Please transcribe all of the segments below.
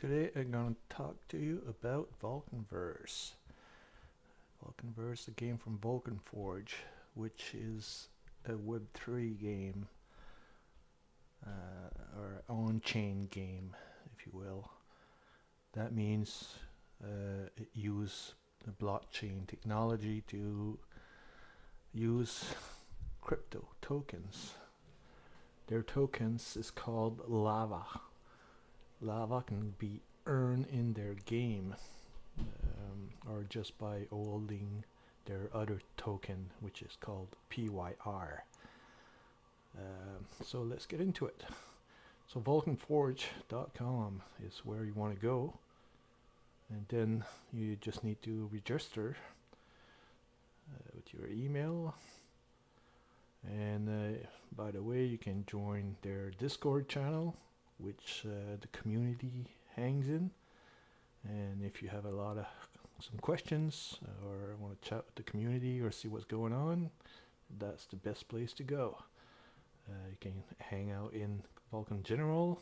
Today I'm going to talk to you about VulcanVerse. VulcanVerse, a game from Vulcan Forged, which is a Web3 game, or on-chain game, if you will. That means it uses the blockchain technology to use crypto tokens. Their tokens is called lava. Lava can be earned in their game, or just by holding their other token, which is called PYR. So let's get into it. So VulcanForged.com is where you want to go, and then you just need to register with your email. And by the way, you can join their Discord channel, which the community hangs in. And if you have some questions or want to chat with the community or see what's going on, that's the best place to go. You can hang out in Vulcan General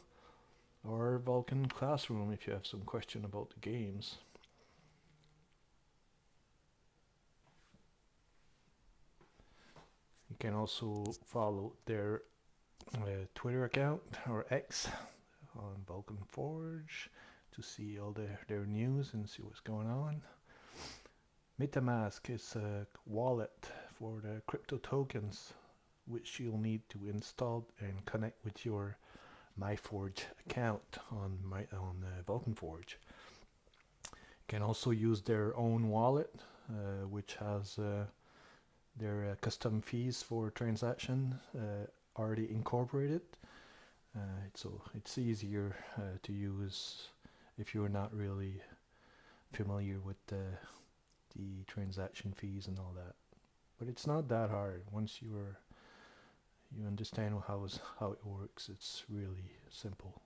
or Vulcan Classroom if you have some question about the games. You can also follow their Twitter account or X on Vulcan Forge to see all their news and see what's going on. MetaMask is a wallet for the crypto tokens, which you'll need to install and connect with your MyForge account on Vulcan Forge. You can also use their own wallet, which has their custom fees for transaction already incorporated. So it's easier to use if you're not really familiar with the transaction fees and all that. But it's not that hard. Once you understand how it works, it's really simple.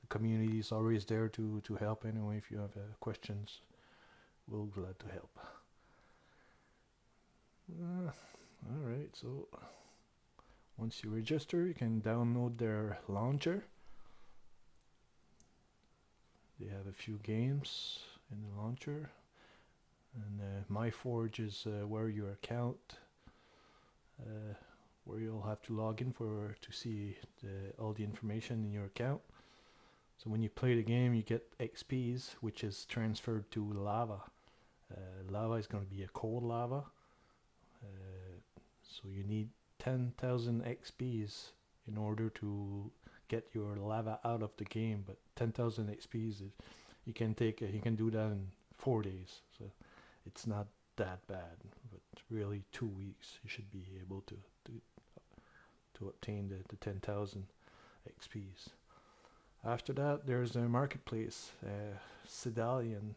The community is always there to help anyway. If you have questions, we'll be glad to help. Alright, so once you register, you can download their launcher. They have a few games in the launcher, and MyForge is where your account, where you'll have to log in to see all the information in your account. So when you play the game, you get XPs, which is transferred to lava. Lava is going to be a cold lava, so you need 10,000 XPs in order to get your lava out of the game. But 10,000 XPs, you can do that in 4 days, so it's not that bad. But really 2 weeks you should be able to obtain the 10,000 XPs. After that, there's a marketplace, Acadian.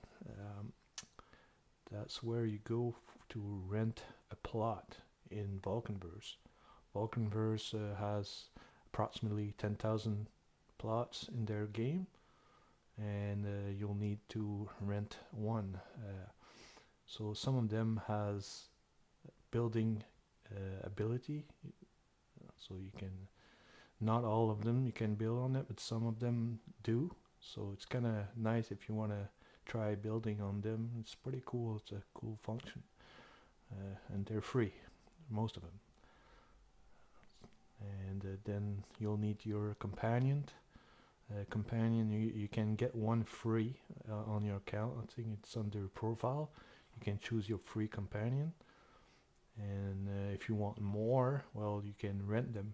That's where you go to rent a plot in VulcanVerse. VulcanVerse has approximately 10,000 plots in their game, and you'll need to rent one. So some of them has building ability, so you can, not all of them you can build on it, but some of them do. So it's kind of nice if you want to try building on them. It's pretty cool. It's a cool function, and they're free, most of them. And then you'll need your companion. You can get one free on your account. I think it's under profile. You can choose your free companion, and if you want more, well, you can rent them.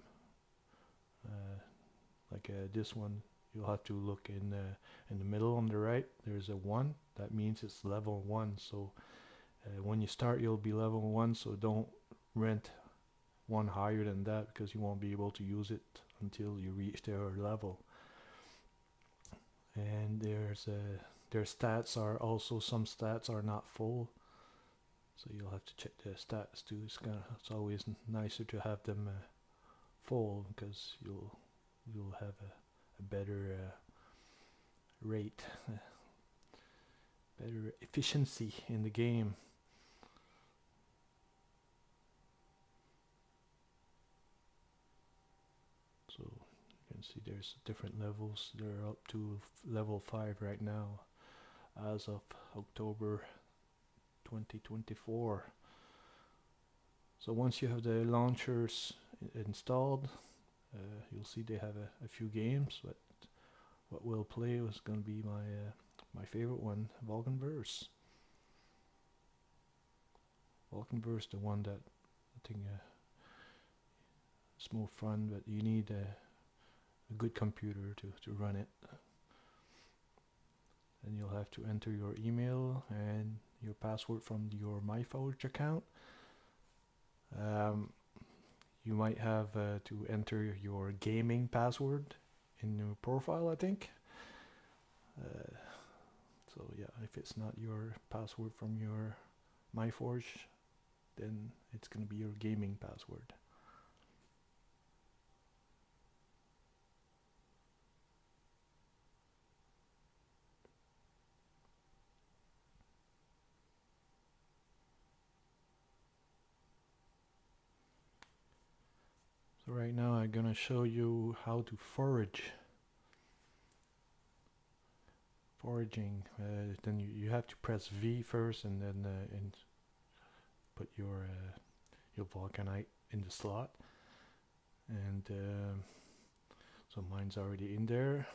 Like this one, you'll have to look in the middle on the right. There's a 1. That means it's level 1. So when you start, you'll be level 1. So don't rent one higher than that, because you won't be able to use it until you reach their level. And their stats are also, some stats are not full, so you'll have to check the stats too. It's always nicer to have them full, because you'll have a better rate, better efficiency in the game. So you can see, there's different levels. They're up to level 5 right now, as of October 2024. So once you have the launchers installed, you'll see they have a few games, but what we'll play was going to be my favorite one, VulcanVerse. VulcanVerse, the one that I think it's more fun, but you need a good computer to run it. And you'll have to enter your email and your password from your MyForge account. You might have to enter your gaming password in your profile, I think. So yeah, if it's not your password from your MyForge, then it's going to be your gaming password. So right now I'm going to show you how to forage. Foraging, then you have to press V first, and then and put your vulcanite in the slot. And so mine's already in there.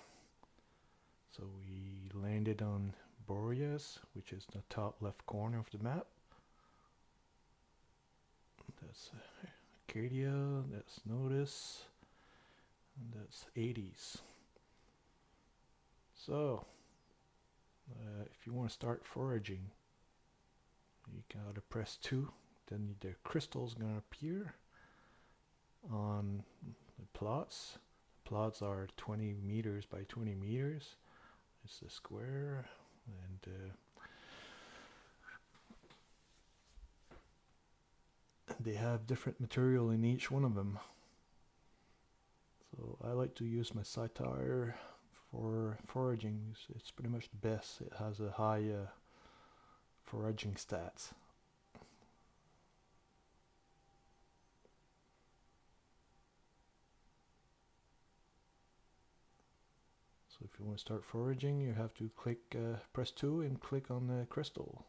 So we landed on Boreas, which is the top left corner of the map. That's Acadia, that's Notice, and that's 80s. So if you want to start foraging, you gotta press 2, then the crystal's gonna appear on the plots. The plots are 20 meters by 20 meters. It's the square, and they have different material in each one of them. So I like to use my satire for foraging. It's pretty much the best. It has a high foraging stats. So if you want to start foraging, you have to click, press 2 and click on the crystal.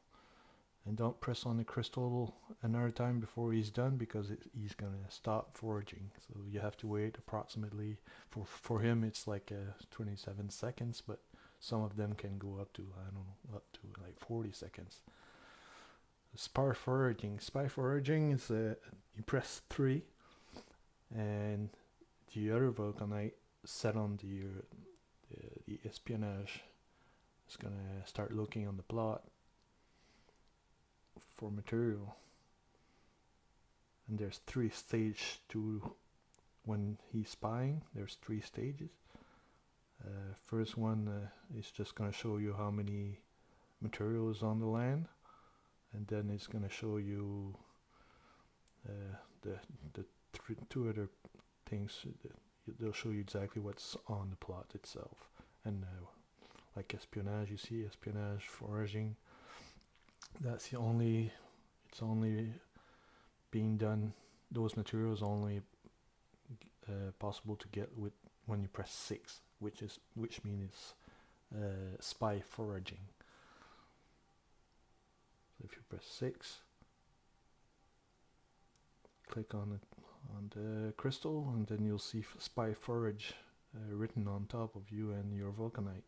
And don't press on the crystal another time before he's done, because he's going to stop foraging. So you have to wait approximately, for him it's like 27 seconds, but some of them can go up to, I don't know, up to like 40 seconds. Spy foraging. Spy foraging is you press 3 and the other vulcanite set on the espionage is going to start looking on the plot for material. And there's 3 stages to when he's spying. There's 3 stages. First one is just going to show you how many materials on the land, and then it's going to show you the 2 other things. They'll show you exactly what's on the plot itself. And like espionage, you see espionage, foraging, that's it's only being done, those materials only possible to get with when you press 6, which means spy foraging. So if you press 6, click on the crystal, and then you'll see spy forage written on top of you and your vulcanite.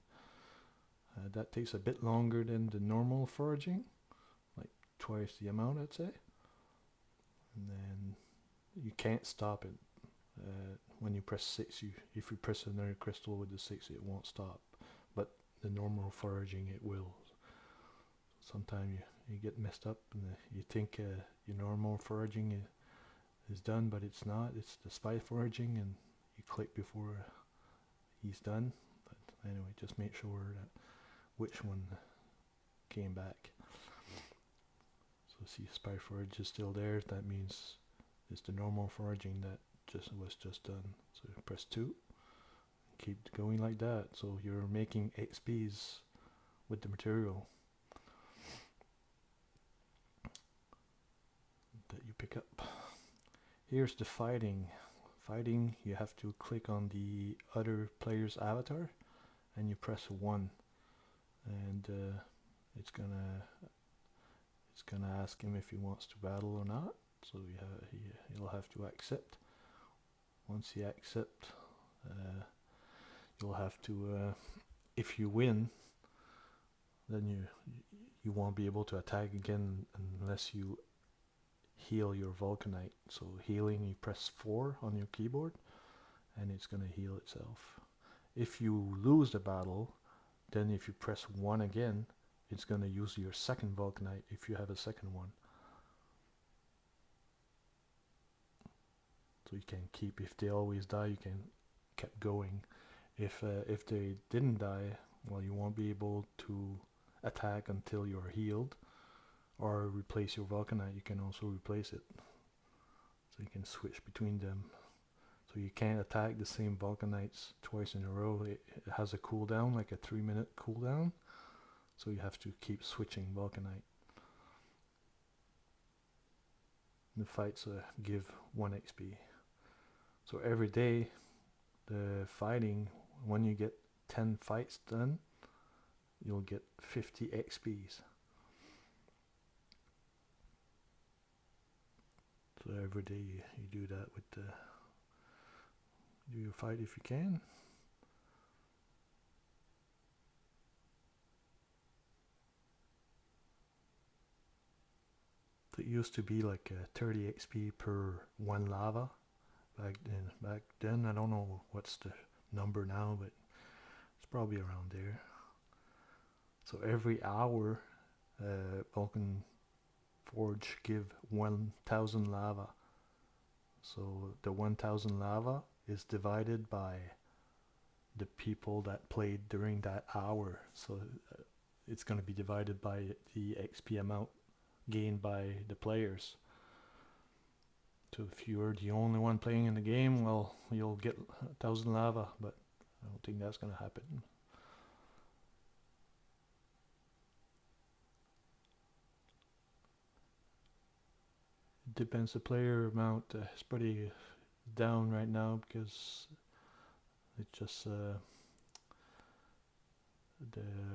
That takes a bit longer than the normal foraging, like twice the amount, I'd say. And then you can't stop it. When you press 6, if you press another crystal with the 6, it won't stop. But the normal foraging, it will. Sometimes you get messed up, and you think your normal foraging is done, but it's not. It's the spy foraging, and you click before he's done. But anyway, just make sure that which one came back. So see, spy forage is still there. That means it's the normal foraging that was just done. So press 2, keep going like that. So you're making XPs with the material that you pick up. Here's the fighting fighting, you have to click on the other player's avatar and you press 1, and it's gonna ask him if he wants to battle or not. So he'll have to accept. Once he accepts, you'll have to, if you win, then you won't be able to attack again unless you heal your Vulcanite. So healing, you press 4 on your keyboard and it's gonna heal itself. If you lose the battle, then if you press 1 again, it's gonna use your second Vulcanite if you have a second one. So you can keep, if they always die, you can keep going. If they didn't die, well, you won't be able to attack until you're healed, or replace your Vulcanite. You can also replace it, so you can switch between them. So you can't attack the same Vulcanites twice in a row. It has a cooldown, like a 3-minute cooldown, so you have to keep switching Vulcanite. The fights give 1 XP. So every day, the fighting, when you get 10 fights done, you'll get 50 XPs. So every day you do that with do your fight if you can. So it used to be like 30 XP per 1 lava back then. I don't know what's the number now, but it's probably around there. So every hour, Vulcan Forge give 1,000 lava. So the 1,000 lava is divided by the people that played during that hour. So it's going to be divided by the XP amount gained by the players. So if you're the only one playing in the game, well, you'll get 1,000 lava, but I don't think that's going to happen. It depends. The player amount is pretty down right now because it just the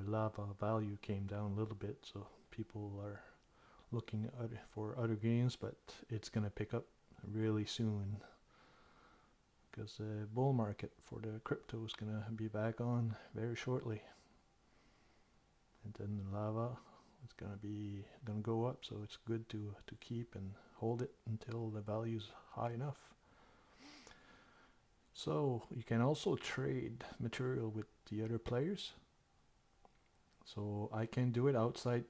lava value came down a little bit, so people are looking for other games, but it's gonna pick up really soon because the bull market for the crypto is gonna be back on very shortly, and then the lava is gonna go up, so it's good to keep and hold it until the value's high enough. So you can also trade material with the other players. So I can do it outside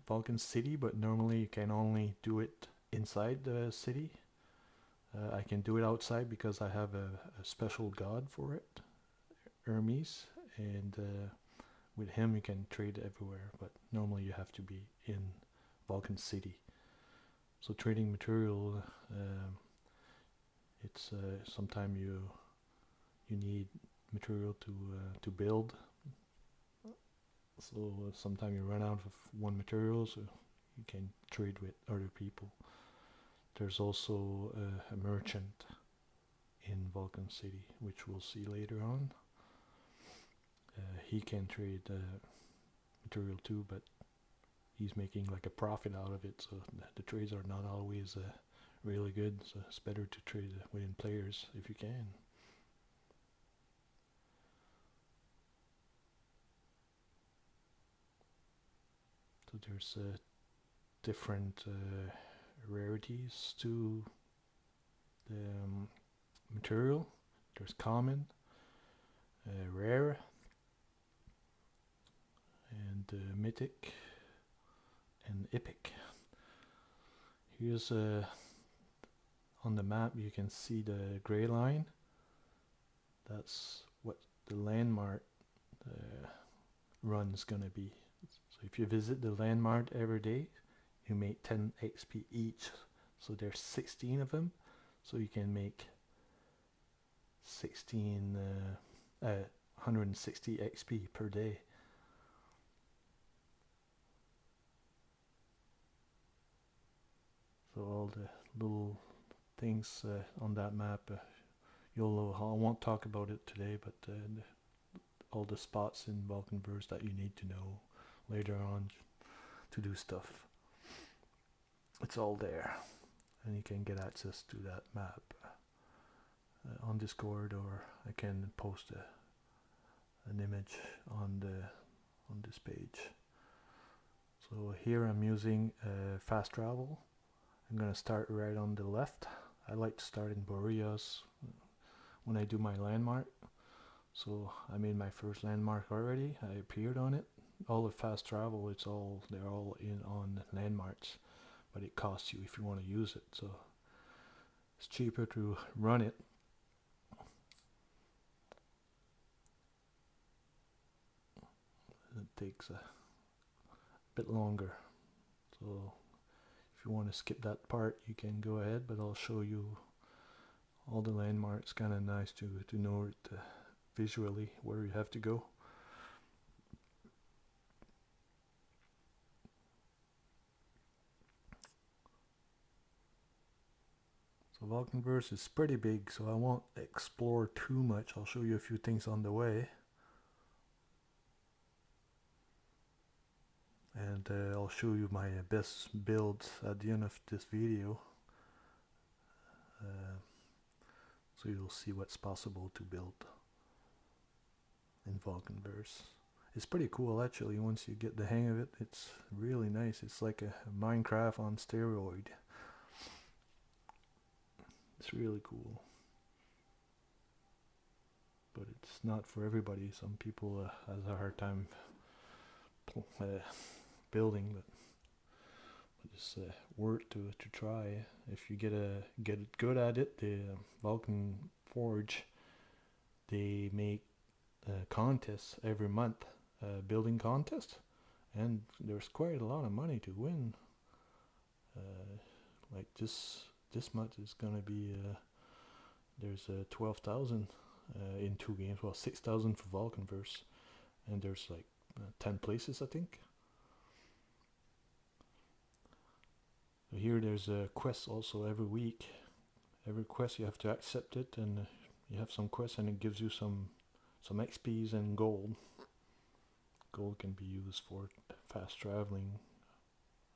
Vulcan City, but normally you can only do it inside the city. I can do it outside because I have a special god for it, Hermes, and with him you can trade everywhere, but normally you have to be in Vulcan City. So trading material, it's sometimes you need material to build. So sometimes you run out of one material, so you can trade with other people. There's also a merchant in Vulcan City, which we'll see later on. He can trade material too, but he's making like a profit out of it, so the trades are not always really good, so it's better to trade within players if you can. So there's different rarities to the material. There's common, rare, and mythic, and epic. Here's on the map you can see the gray line. That's what the landmark run is gonna be. So if you visit the landmark every day, you make 10 XP each. So there's 16 of them, so you can make 160 XP per day. So all the little things on that map I won't talk about it today, but all the spots in VulcanVerse that you need to know later on to do stuff. It's all there, and you can get access to that map on Discord, or I can post an image on this page. So here I'm using fast travel. I'm gonna start right on the left. I like to start in Boreas when I do my landmark. So I made my first landmark already. I appeared on it. All the fast travel, they're all in on landmarks, but it costs you if you want to use it. So it's cheaper to run it. It takes a bit longer. So if you want to skip that part, you can go ahead, but I'll show you all the landmarks. Kind of nice to know it visually where you have to go. So VulcanVerse is pretty big, so I won't explore too much. I'll show you a few things on the way. And I'll show you my best builds at the end of this video. So you'll see what's possible to build in VulcanVerse. It's pretty cool actually. Once you get the hang of it, it's really nice. It's like a Minecraft on steroid. It's really cool, but it's not for everybody. Some people has a hard time building, but it's worth to try. If you get good at it, the Vulcan Forge, they make contests every month, building contests, and there's quite a lot of money to win. Like this month is gonna be there's 12,000 in 2 games. Well, 6,000 for VulcanVerse, and there's like 10 places, I think. So here there's a quest also every week. Every quest you have to accept it, and you have some quests, and it gives you some XPs and gold. Gold can be used for fast traveling,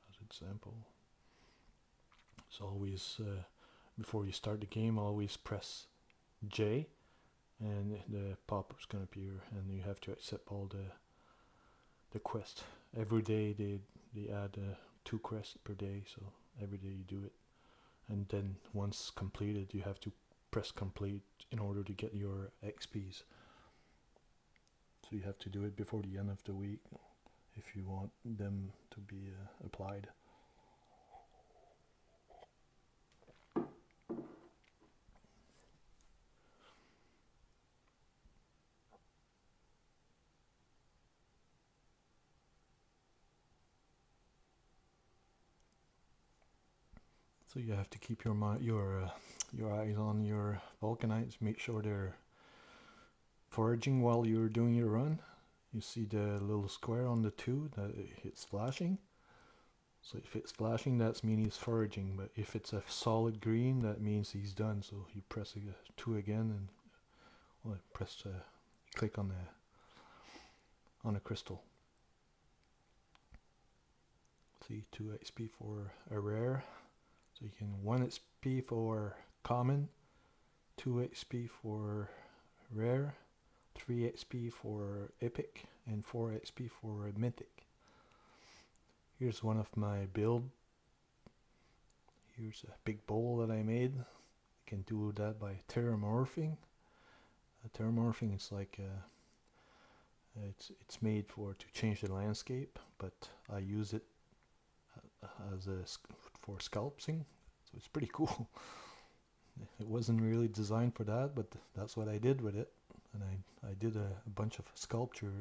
as example. So always, before you start the game, always press J, and the pop-up's gonna appear, and you have to accept all the quest. Every day they add 2 quests per day, so every day you do it, and then once completed, you have to press complete in order to get your XPs. So you have to do it before the end of the week if you want them to be applied. So you have to keep your eyes on your Vulcanites. Make sure they're foraging while you're doing your run. You see the little square on the 2 that it's flashing. So if it's flashing, that means he's foraging. But if it's a solid green, that means he's done. So you press 2 again, and click on a crystal. See, 2 XP for a rare. So you can 1 XP for common, 2 XP for rare, 3 XP for epic, and 4 XP for mythic. Here's one of my build. Here's a big bowl that I made. You can do that by terramorphing. Terramorphing is like it's made to change the landscape, but I use it as for sculpting, so it's pretty cool. It wasn't really designed for that, but that's what I did with it, and I did a bunch of sculpture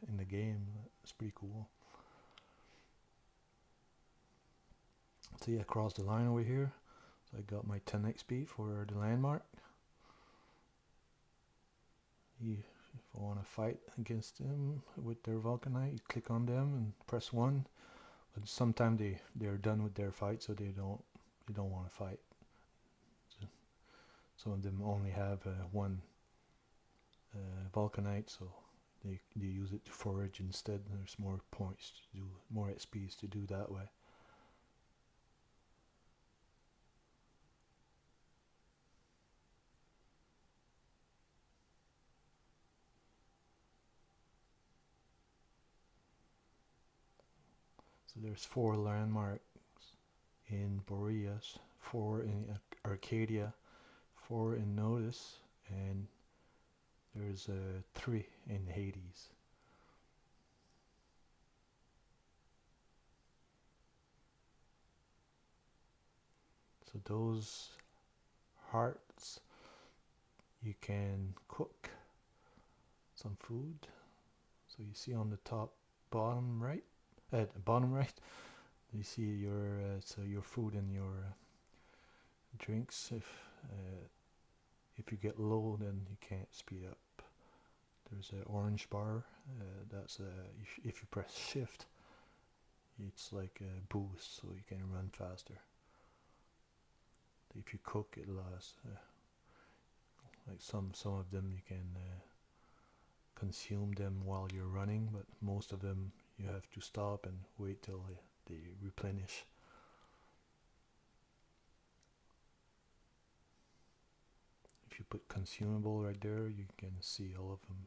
in the game. It's pretty cool. So yeah, across the line over here, so I got my 10 XP for the landmark. If I want to fight against them with their Vulcanite, you click on them and press 1. But sometimes they're done with their fight, so they don't want to fight. So Some of them only have one vulcanite, so they use it to forage instead. There's more points to do, more XPs to do that way. So there's 4 landmarks in Boreas, 4 in Arcadia, 4 in Notice, and there's 3 in Hades. So those hearts, you can cook some food. So you see on the top bottom right, you see your so your food and your drinks. If you get low, then you can't speed up. There's an orange bar. That's if you press shift, it's like a boost, so you can run faster. If you cook, it lasts. Like some of them you can consume them while you're running, but most of them you have to stop and wait till they replenish. If you put consumable right there, you can see all of them.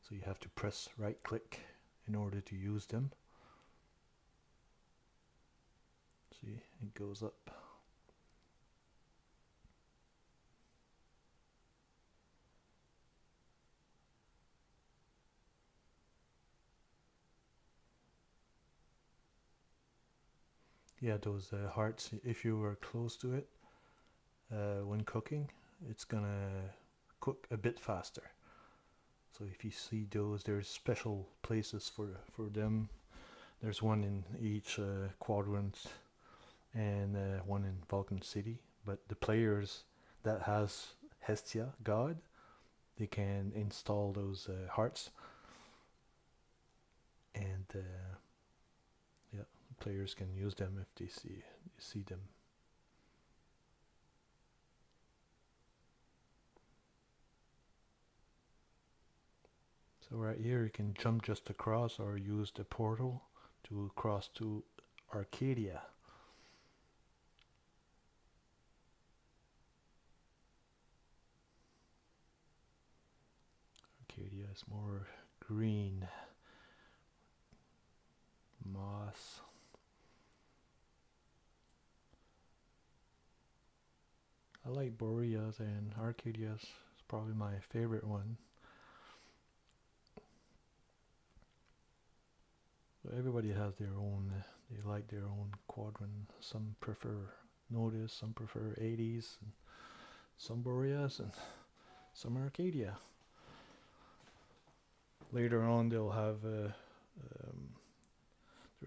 So you have to press right click in order to use them. See, it goes up. Yeah, those hearts, if you were close to it when cooking, it's gonna cook a bit faster. So if you see those, there's special places for them. There's one in each quadrant and one in Vulcan City. But the players that has Hestia, God, they can install those hearts, and yeah, players can use them if they see them. So right here you can jump just across or use the portal to cross to Arcadia. Arcadia is more green. Moss. I like Boreas, and Arcadia's is probably my favorite one. So everybody has their own, they like their own quadrant. Some prefer Notice, some prefer 80s, and some Boreas, and some Arcadia. Later on they'll have, they're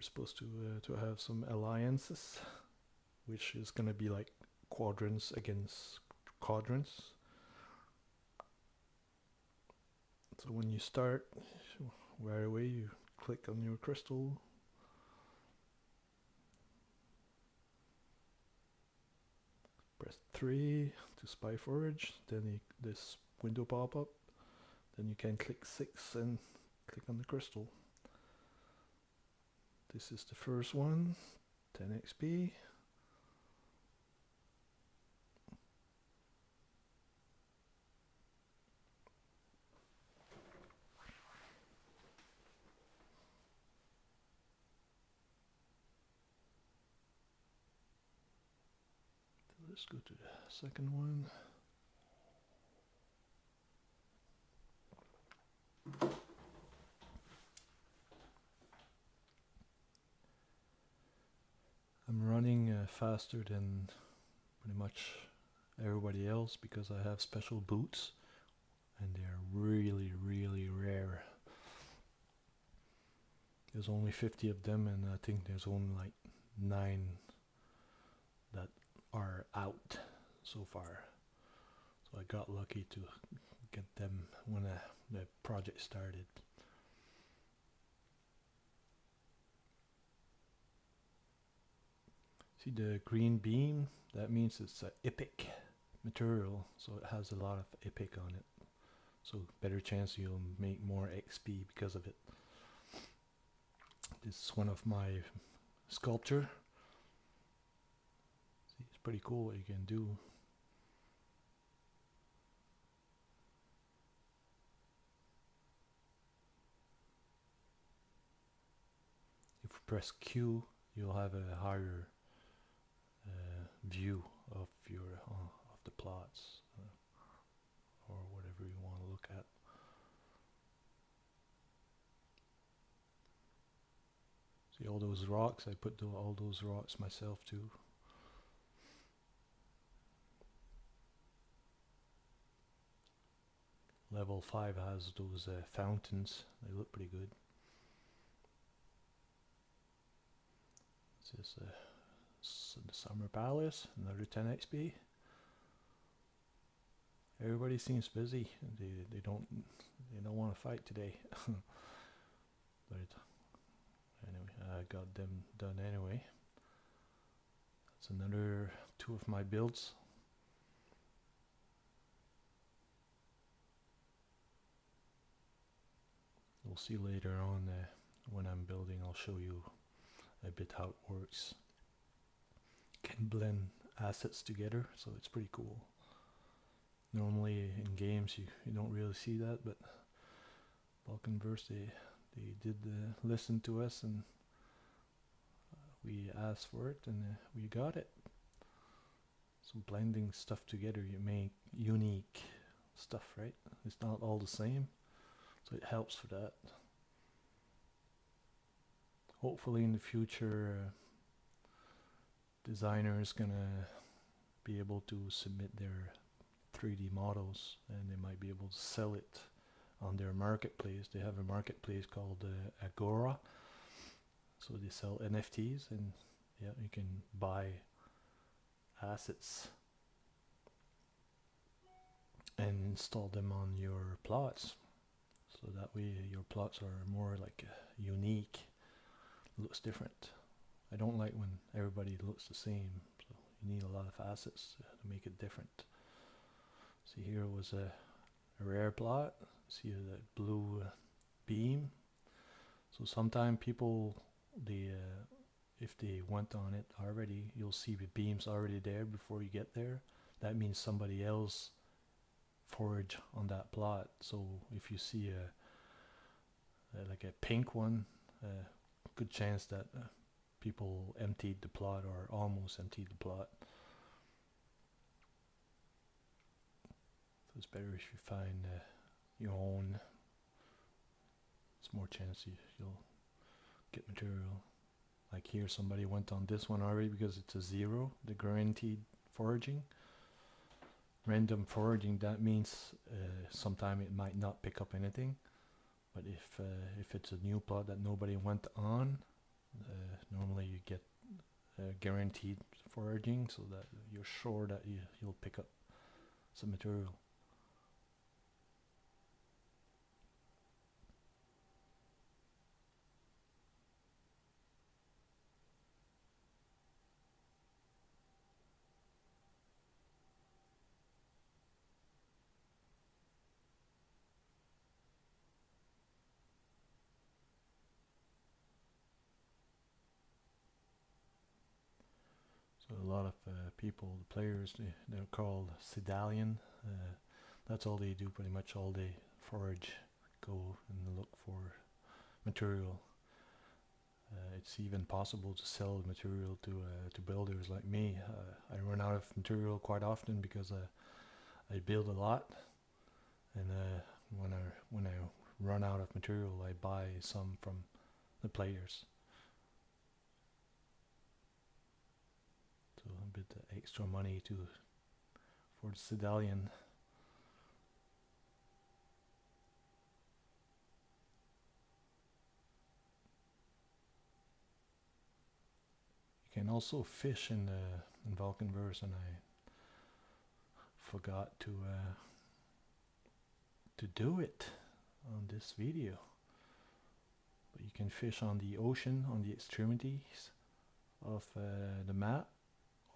supposed to have some alliances, which is going to be like quadrants against quadrants. So when you start, right away you click on your crystal, press 3 to spy forage, then this window pop up, then you can click 6 and click on the crystal. This is the first one, 10 XP. Let's go to the second one. I'm running faster than pretty much everybody else because I have special boots, and they're really, really rare. There's only 50 of them, and I think there's only like 9 that are out so far. So I got lucky to get them when the project started. See the green beam? That means it's epic material, so it has a lot of epic on it. So better chance you'll make more XP because of it. This is one of my sculpture. See, it's pretty cool what you can do. If you press Q, you'll have a higher view of your of the plots or whatever you want to look at. See all those rocks? I put all those rocks myself too. Level 5 has those fountains. They look pretty good. This is the Summer Palace, another 10 XP. Everybody seems busy. They don't want to fight today. But anyway, I got them done anyway. That's another 2 of my builds. We'll see later on when I'm building. I'll show you a bit how it works. Can blend assets together, so it's pretty cool. Normally in games you don't really see that, but VulcanVerse they did listen to us, and we asked for it, and we got it. So blending stuff together, you make unique stuff, right? It's not all the same, so it helps for that. Hopefully in the future designers gonna be able to submit their 3D models, and they might be able to sell it on their marketplace. They have a marketplace called Agora, so they sell NFTs, and yeah, you can buy assets and install them on your plots, so that way your plots are more like unique, looks different. I don't like when everybody looks the same, so you need a lot of assets to make it different. See, here was a rare plot. See that blue beam. So sometimes people, if they went on it already, you'll see the beams already there before you get there. That means somebody else forged on that plot. So if you see like a pink one, good chance that people emptied the plot or almost emptied the plot. So it's better if you find your own. It's more chance you'll get material. Like here, somebody went on this one already because it's a 0, the guaranteed foraging. Random foraging, that means sometime it might not pick up anything, but if it's a new plot that nobody went on, normally you get guaranteed foraging, so that you're sure that you'll pick up some material. So a lot of people, the players, they're called Sedalian. That's all they do pretty much all day. Forage, go and look for material. It's even possible to sell material to builders like me. I run out of material quite often because I build a lot, and when I run out of material, I buy some from the players. So a bit extra money for the Sedalian. You can also fish in VulcanVerse, and I forgot to do it on this video. But you can fish on the ocean, on the extremities of the map,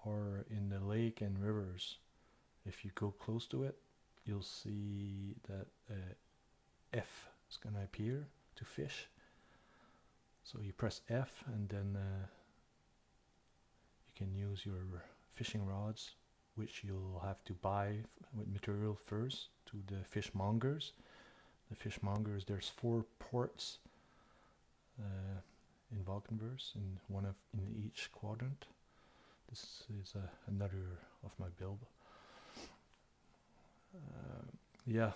or in the lake and rivers. If you go close to it, you'll see that F is going to appear to fish. So you press F, and then you can use your fishing rods, which you'll have to buy with material first to the fishmongers. The fishmongers, there's 4 ports in VulcanVerse, in each quadrant. This is another of my build. Yeah,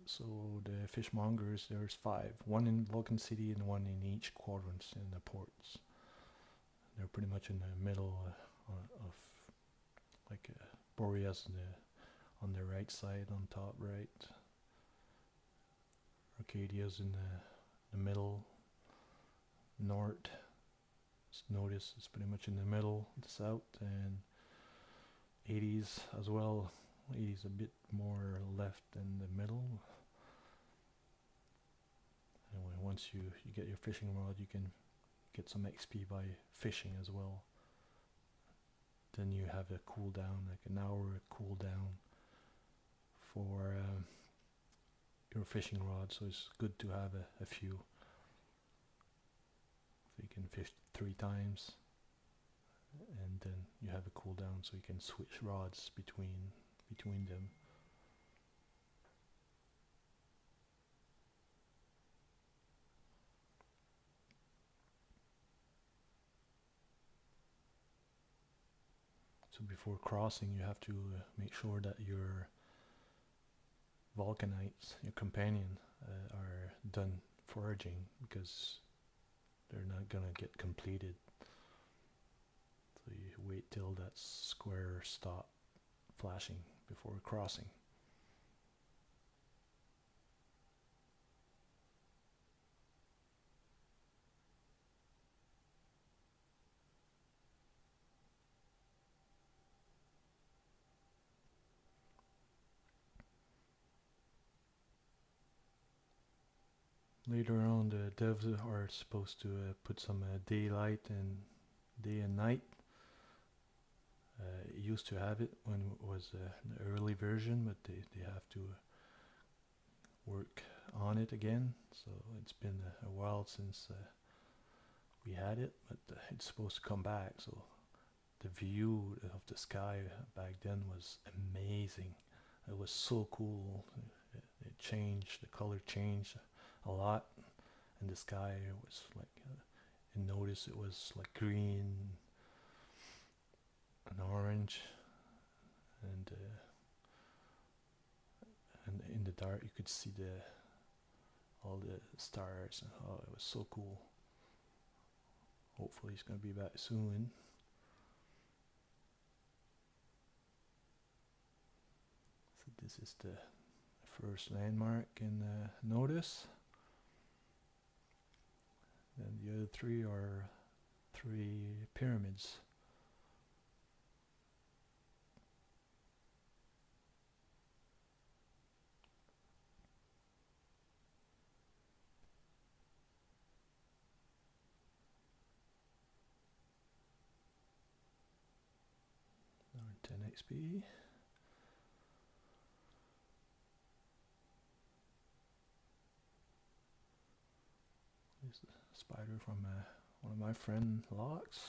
so the fishmongers, there's 5. 1 in Vulcan City and 1 in each quadrant in the ports. They're pretty much in the middle of like Boreas on the right side, on top right. Acadia's in the middle. North, notice it's pretty much in the middle. The south, and 80s as well. 80s a bit more left than the middle. Anyway, once you get your fishing rod, you can get some XP by fishing as well. Then you have a cooldown, like an hour cooldown for your fishing rod, so it's good to have a few. So you can fish 3 times, and then you have a cooldown, so you can switch rods between them. So before crossing, you have to make sure that your Vulcanites, your companion, are done foraging, because they're not gonna get completed. So you wait till that square stop flashing before crossing. Later on, the devs are supposed to put some daylight and day and night. It used to have it when it was the early version, but they have to work on it again. So it's been a while since we had it, but it's supposed to come back. So the view of the sky back then was amazing. It was so cool. It changed, the color changed a lot, and the sky was like, you notice it was like green and orange, and in the dark you could see all the stars. Oh, it was so cool. Hopefully it's gonna be back soon. So this is the first landmark in notice. Then the other 3 are 3 pyramids. Another 10 XP. There's the spider from one of my friend Locks.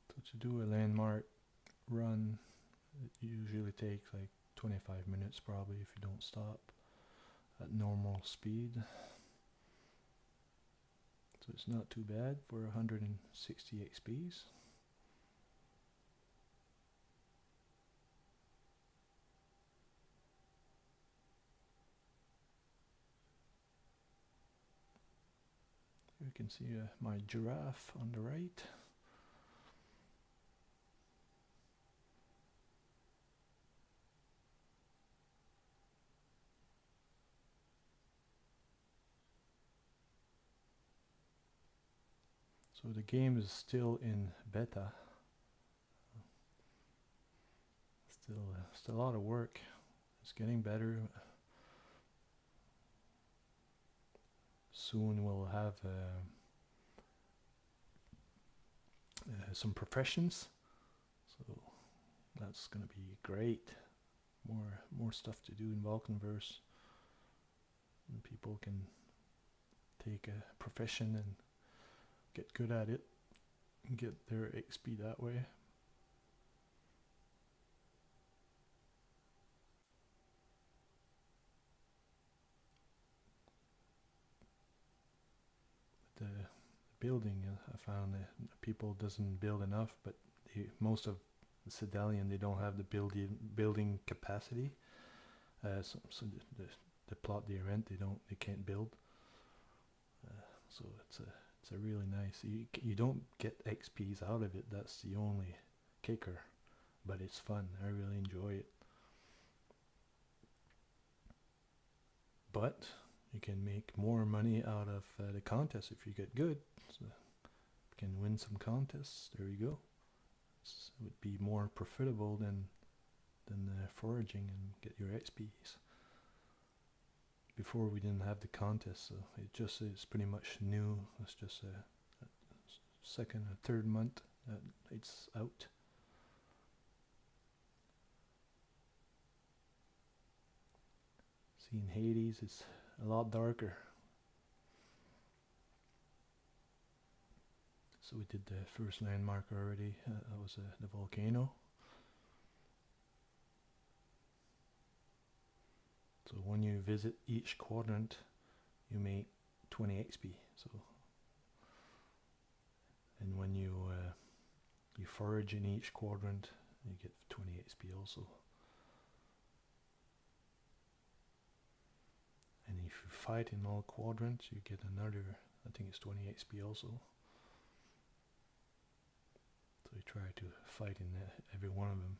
So to do a landmark run, it usually takes like 25 minutes probably if you don't stop at normal speed. So it's not too bad for 160 XPs. You can see my giraffe on the right. So the game is still in beta, still a lot of work. It's getting better. Soon we'll have some professions, so that's gonna be great. More stuff to do in VulcanVerse, and people can take a profession and get good at it and get their XP that way. The building, I found that people doesn't build enough, but most of the Sedalian, they don't have the building capacity. So the plot they rent, they can't build. So it's a really nice. You don't get XPs out of it. That's the only kicker, but it's fun. I really enjoy it. But you can make more money out of the contest if you get good. So you can win some contests. There you go. It would be more profitable than foraging and get your XPs. Before we didn't have the contest, so it just is pretty much new. It's just a second or third month that it's out. See, in Hades, it's a lot darker. So we did the first landmark already. That was the volcano. So when you visit each quadrant, you make 20 XP. So, and when you forage in each quadrant, you get 20 XP also. And if you fight in all quadrants, you get another, I think it's 20 XP also. So you try to fight in every one of them.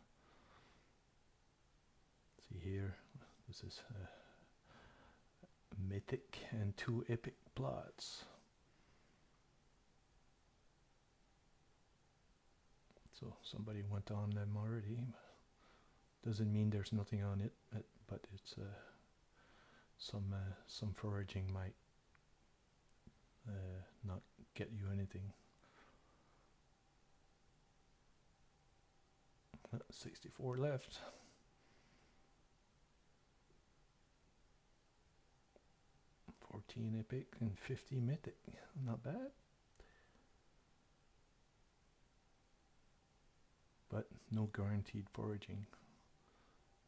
See here, this is mythic and 2 epic plots. So somebody went on them already. Doesn't mean there's nothing on it, but it's some foraging might not get you anything. 64 left. 14 epic and 50 mythic. Not bad. But no guaranteed foraging.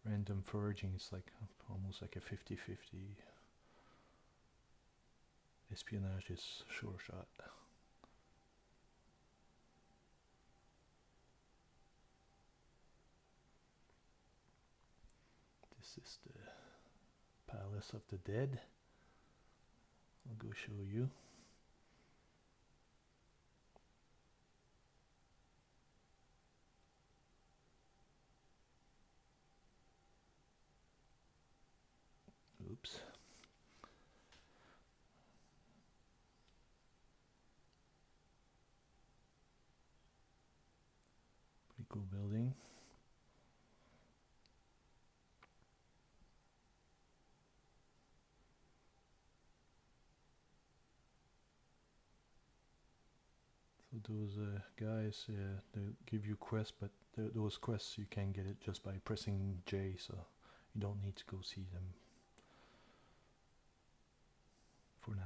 Random foraging is like almost like a 50-50. Espionage is sure shot. This is the Palace of the Dead. I'll go show you. Oops. Pretty cool building. So those guys, they give you quests, but those quests you can get it just by pressing J, so you don't need to go see them for now.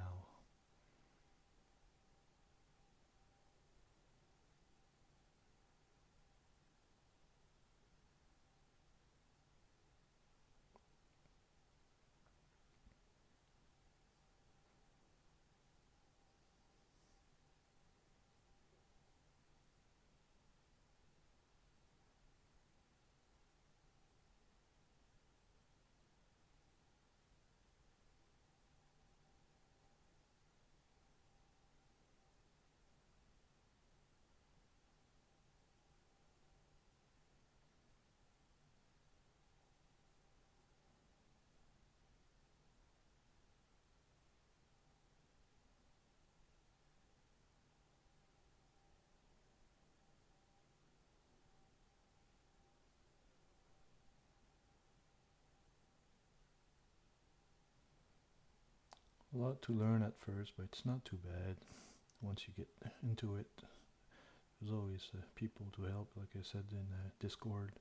A lot to learn at first, but it's not too bad. Once you get into it, there's always people to help, like I said, in Discord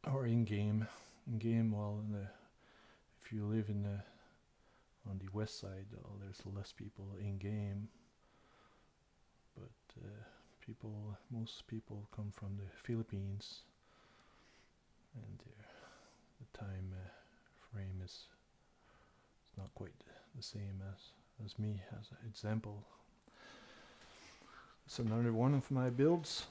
or in game. In game, well, if you live on the west side, there's less people in game. But most people come from the Philippines, and the time frame is not quite the same as me. As an example, it's another one of my builds.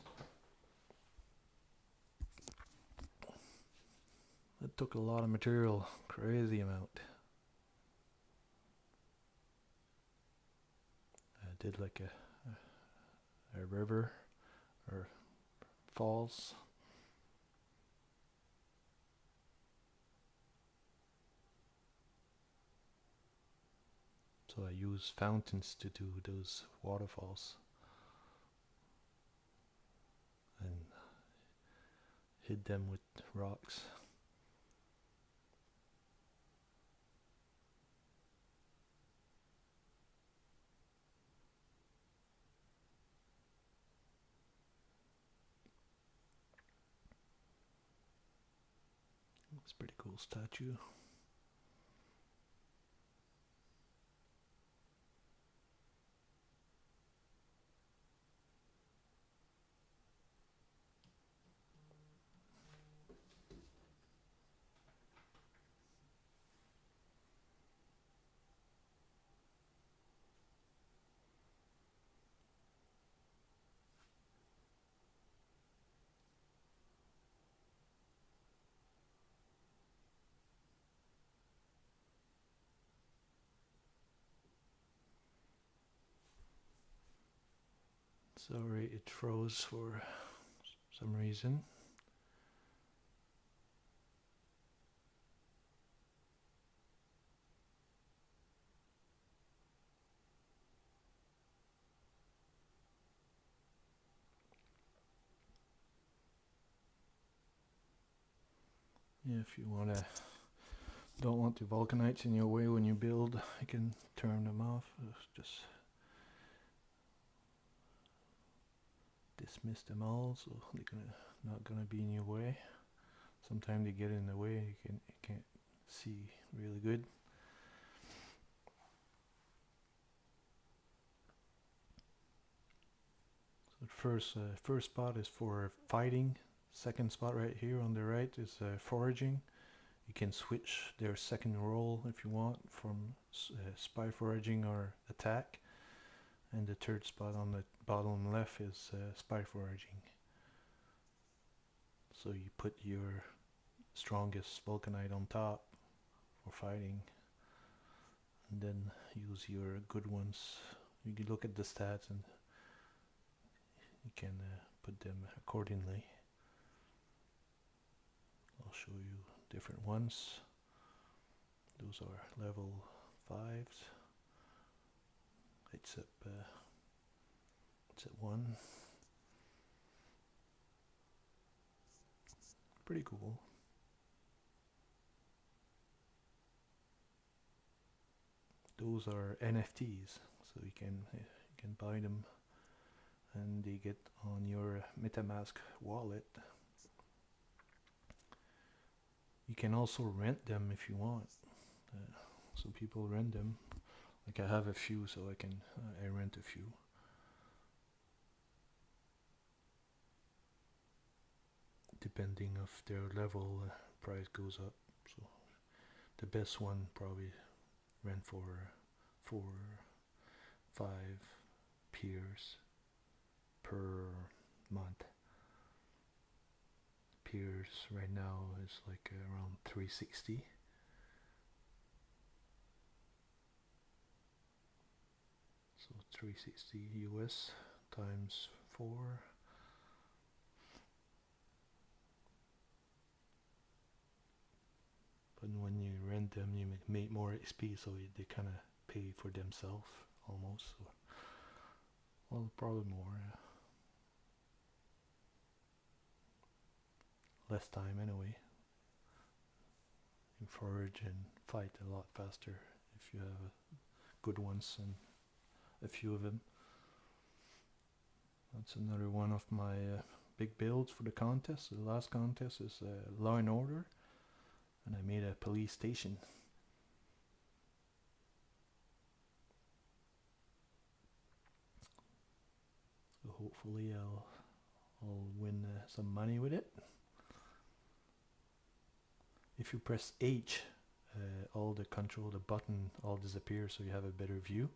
It took a lot of material, crazy amount. I did like a river or falls. So I use fountains to do those waterfalls and hid them with rocks. It's a pretty cool statue. Sorry, it froze for some reason. Yeah, if you don't want the Vulcanites in your way when you build, you can turn them off. Just dismiss them all, so they're not gonna be in your way. Sometimes they get in the way, you can't see really good. So the first spot is for fighting. Second spot right here on the right is foraging. You can switch their second role if you want from spy foraging or attack. And the third spot on the bottom left is spy foraging. So you put your strongest Vulcanite on top for fighting, and then use your good ones. You can look at the stats and you can put them accordingly. I'll show you different ones. Those are level 5s, except 1. Pretty cool. Those are NFTs, so you can buy them, and they get on your MetaMask wallet. You can also rent them if you want. So people rent them. Like I have a few, so I rent a few. Depending of their level, price goes up. So the best one probably rent for 4, 5 peers per month. Peers right now is like around 360. So 360 US times 4. But when you rent them, you make more XP, so they kind of pay for themselves almost. So, well, probably more. Less time anyway. You can forage and fight a lot faster if you have good ones and a few of them. That's another one of my big builds for the contest. The last contest is Law and Order, and I made a police station. So hopefully I'll win some money with it. If you press H, all the control, the button all disappears, so you have a better view.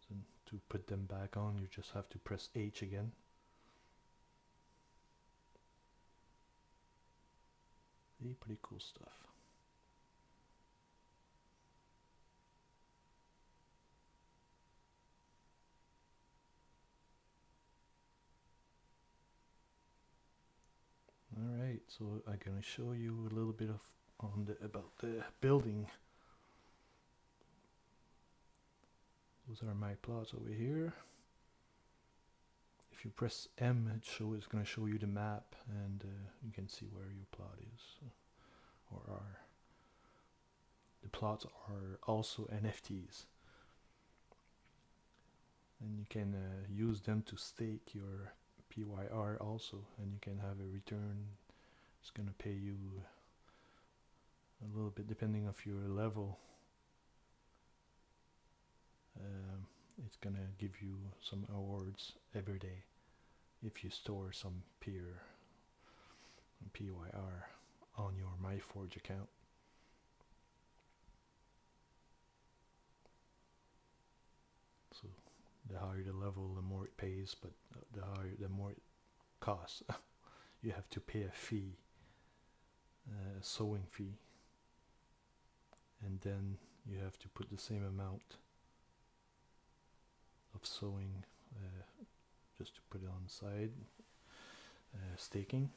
So to put them back on, you just have to press H again. Pretty cool stuff. Alright, so I'm gonna show you a little bit of about the building. Those are my plots over here. If you press M, it's going to show you the map, and you can see where your plot is, or are. The plots are also NFTs, and you can use them to stake your PYR also, and you can have a return. It's going to pay you a little bit depending of your level. It's going to give you some awards every day if you store some PYR on your MyForge account. So the higher the level, the more it pays, but the more it costs. You have to pay a fee, a sewing fee, and then you have to put the same amount of sewing just to put it on the side, staking,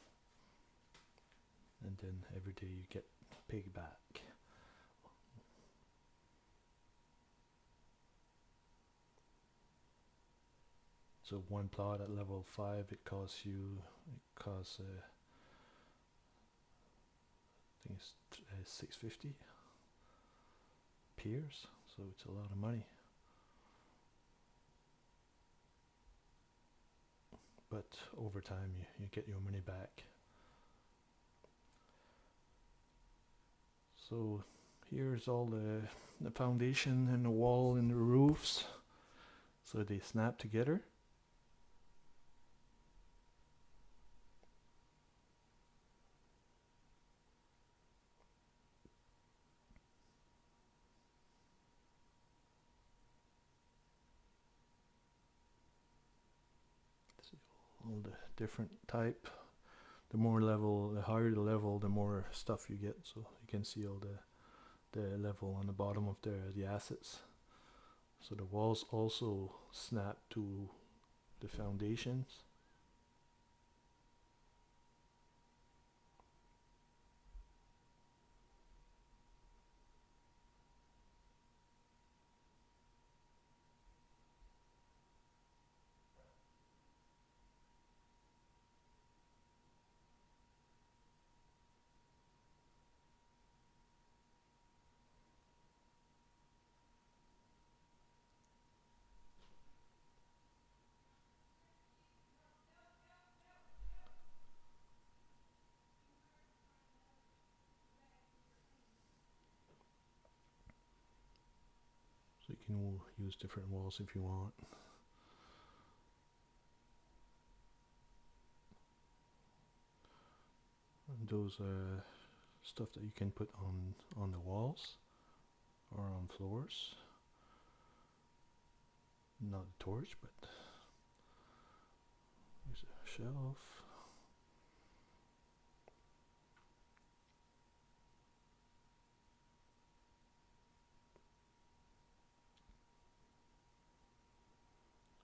and then every day you get paid back. So one plot at level 5, it costs I think it's 650 peers, so it's a lot of money. But over time you get your money back. So here's all the foundation and the wall and the roofs, so they snap together. All the different type. The higher the level, the more stuff you get. So you can see all the level on the bottom of the assets. So the walls also snap to the foundations. So you can use different walls if you want. And those are stuff that you can put on the walls or on floors. Not a torch, but there's a shelf.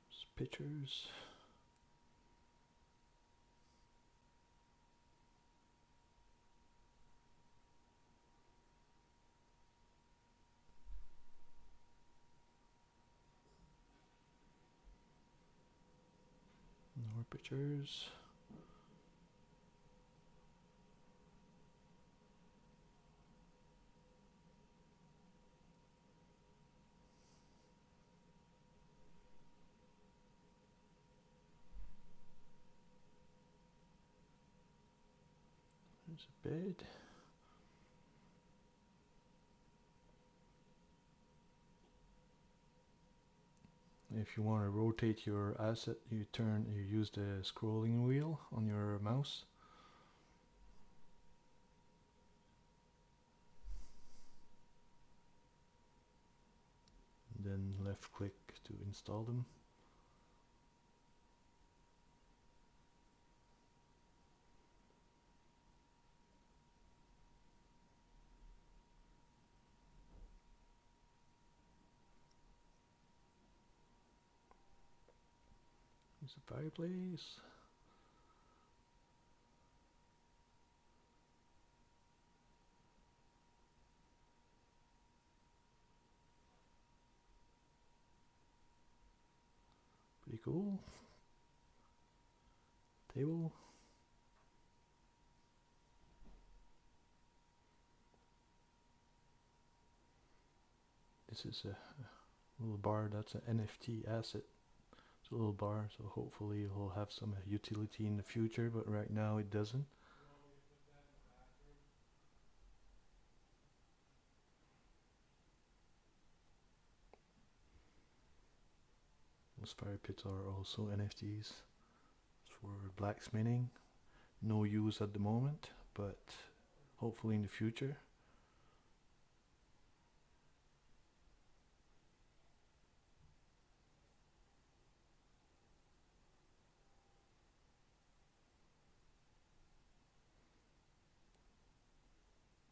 There's pictures. More pictures. There's a bed. If you want to rotate your asset, you use the scrolling wheel on your mouse. And then left click to install them. There's a fireplace. Pretty cool. Table. This is a little bar, that's an NFT asset. It's a little bar, so hopefully it will have some utility in the future, but right now it doesn't. Those fire pits are also NFTs. It's for blacksmithing. No use at the moment, but hopefully in the future.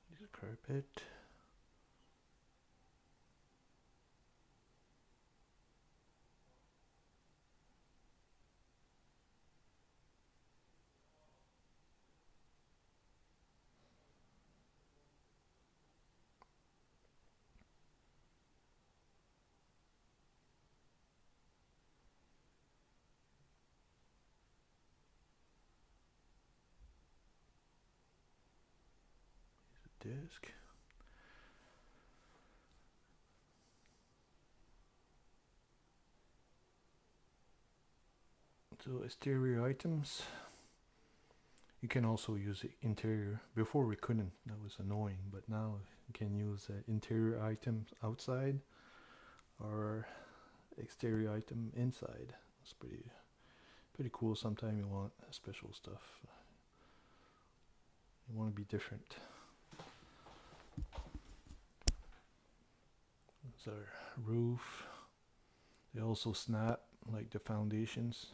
There's a carpet. There's a desk. So exterior items. You can also use interior. Before we couldn't, that was annoying, but now you can use interior items outside or exterior item inside. It's pretty cool. Sometimes you want special stuff. You want to be different. There's our roof. They also snap like the foundations.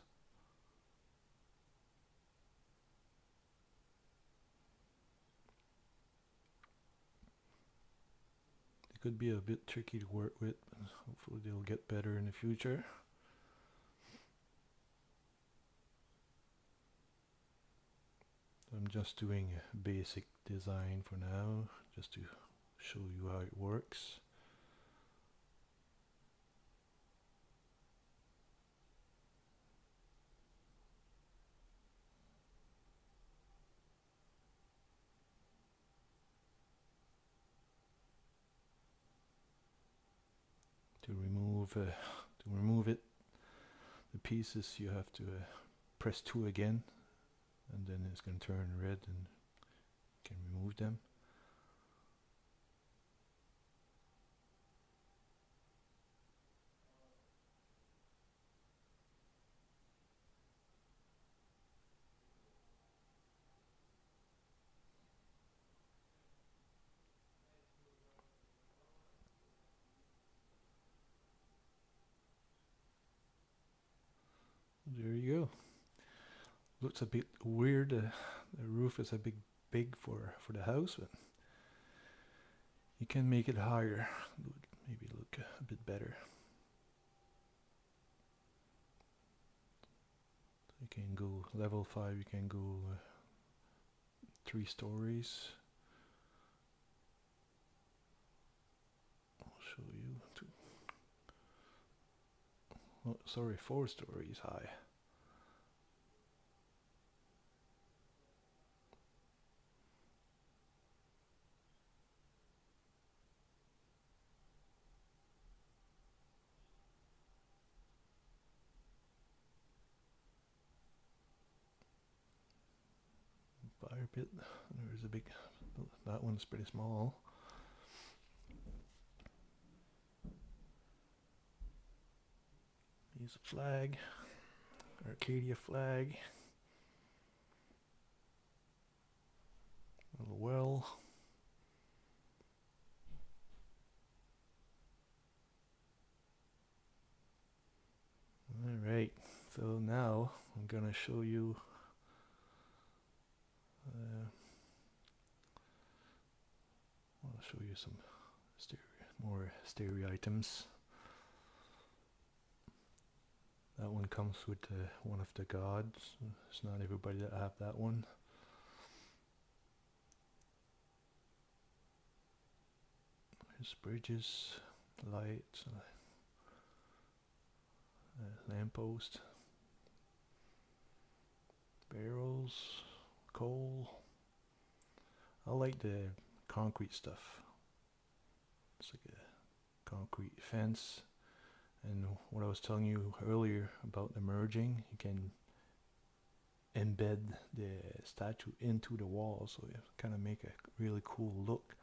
They could be a bit tricky to work with, but hopefully they'll get better in the future. I'm just doing a basic design for now, just to show you how it works. To remove it, the pieces, you have to press 2 again, and then it's going to turn red and you can remove them. There you go. Looks a bit weird. The roof is a bit big for the house, but you can make it higher. It would maybe look a bit better. You can go level 5. You can go 3 stories. I'll show you. Oh, sorry, 4 stories high. fire pit. There's a big, that one's pretty small. Use a flag, Arcadia flag. A little well. Alright, so now I'm gonna show you I'll show you some more stereo items. That one comes with one of the gods. It's not everybody that have that one. There's bridges, lights, lamppost, barrels, coal. I like the concrete stuff. It's like a concrete fence. And what I was telling you earlier about the merging, you can embed the statue into the wall, so you kind of make a really cool look.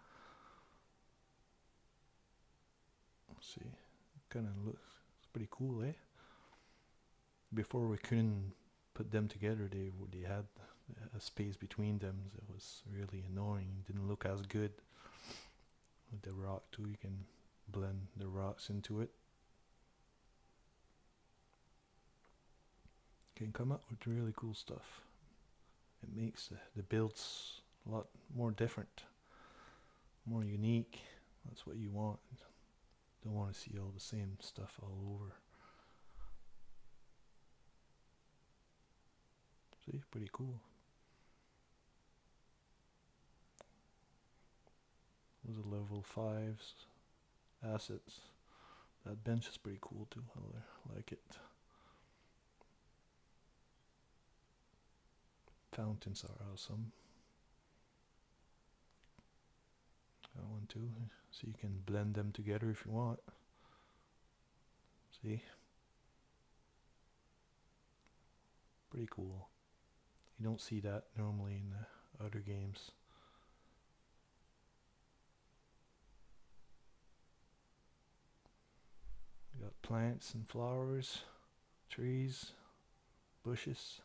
See, kind of looks pretty cool, eh? Before we couldn't put them together, they had a space between them. So it was really annoying. It didn't look as good. With the rock too, you can blend the rocks into it. You can come up with really cool stuff. It makes the builds a lot more different, more unique. That's what you want. Don't want to see all the same stuff all over. See, pretty cool. Those are level 5's assets. That bench is pretty cool too. I like it. Fountains are awesome. That one too. So you can blend them together if you want. See? Pretty cool. You don't see that normally in the other games. You got plants and flowers, trees, bushes.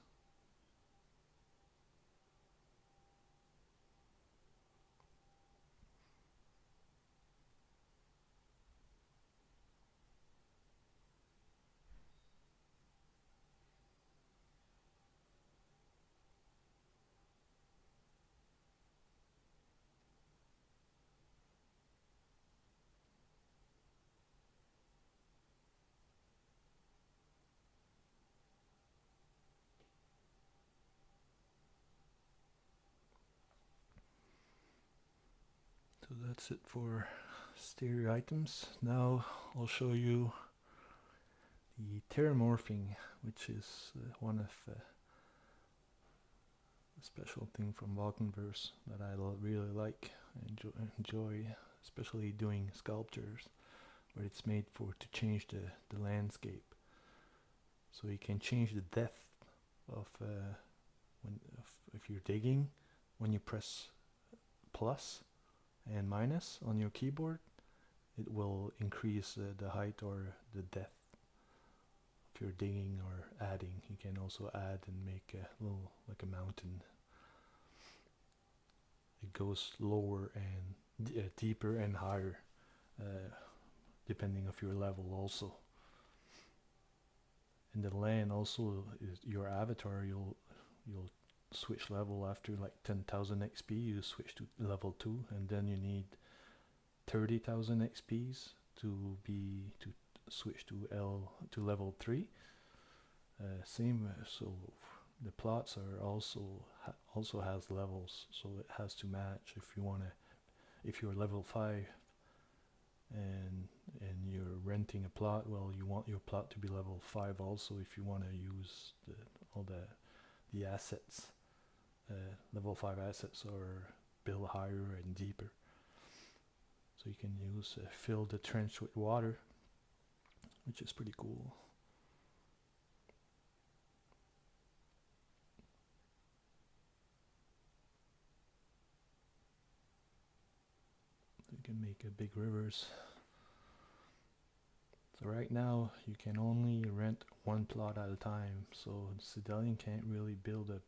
So that's it for stereo items. Now I'll show you the terramorphing, which is one of the special thing from VulcanVerse that I really like and enjoy, especially doing sculptures where it's made to change the landscape. So you can change the depth of if you're digging, when you press plus and minus on your keyboard, it will increase the height or the depth. If you're digging or adding, you can also add and make a little, like a mountain. It goes lower and deeper and higher, depending of your level also. And the land also is your avatar. You'll switch level after like 10,000 XP. You switch to level 2, and then you need 30,000 XPs to switch to level 3. Same. So the plots are also has levels, so it has to match. If you're level 5 and you're renting a plot, well, you want your plot to be level 5 also if you want to use all the assets, level 5 assets, or build higher and deeper. So you can use fill the trench with water, which is pretty cool. can make a big rivers. So right now you can only rent one plot at a time, so Civilian can't really build a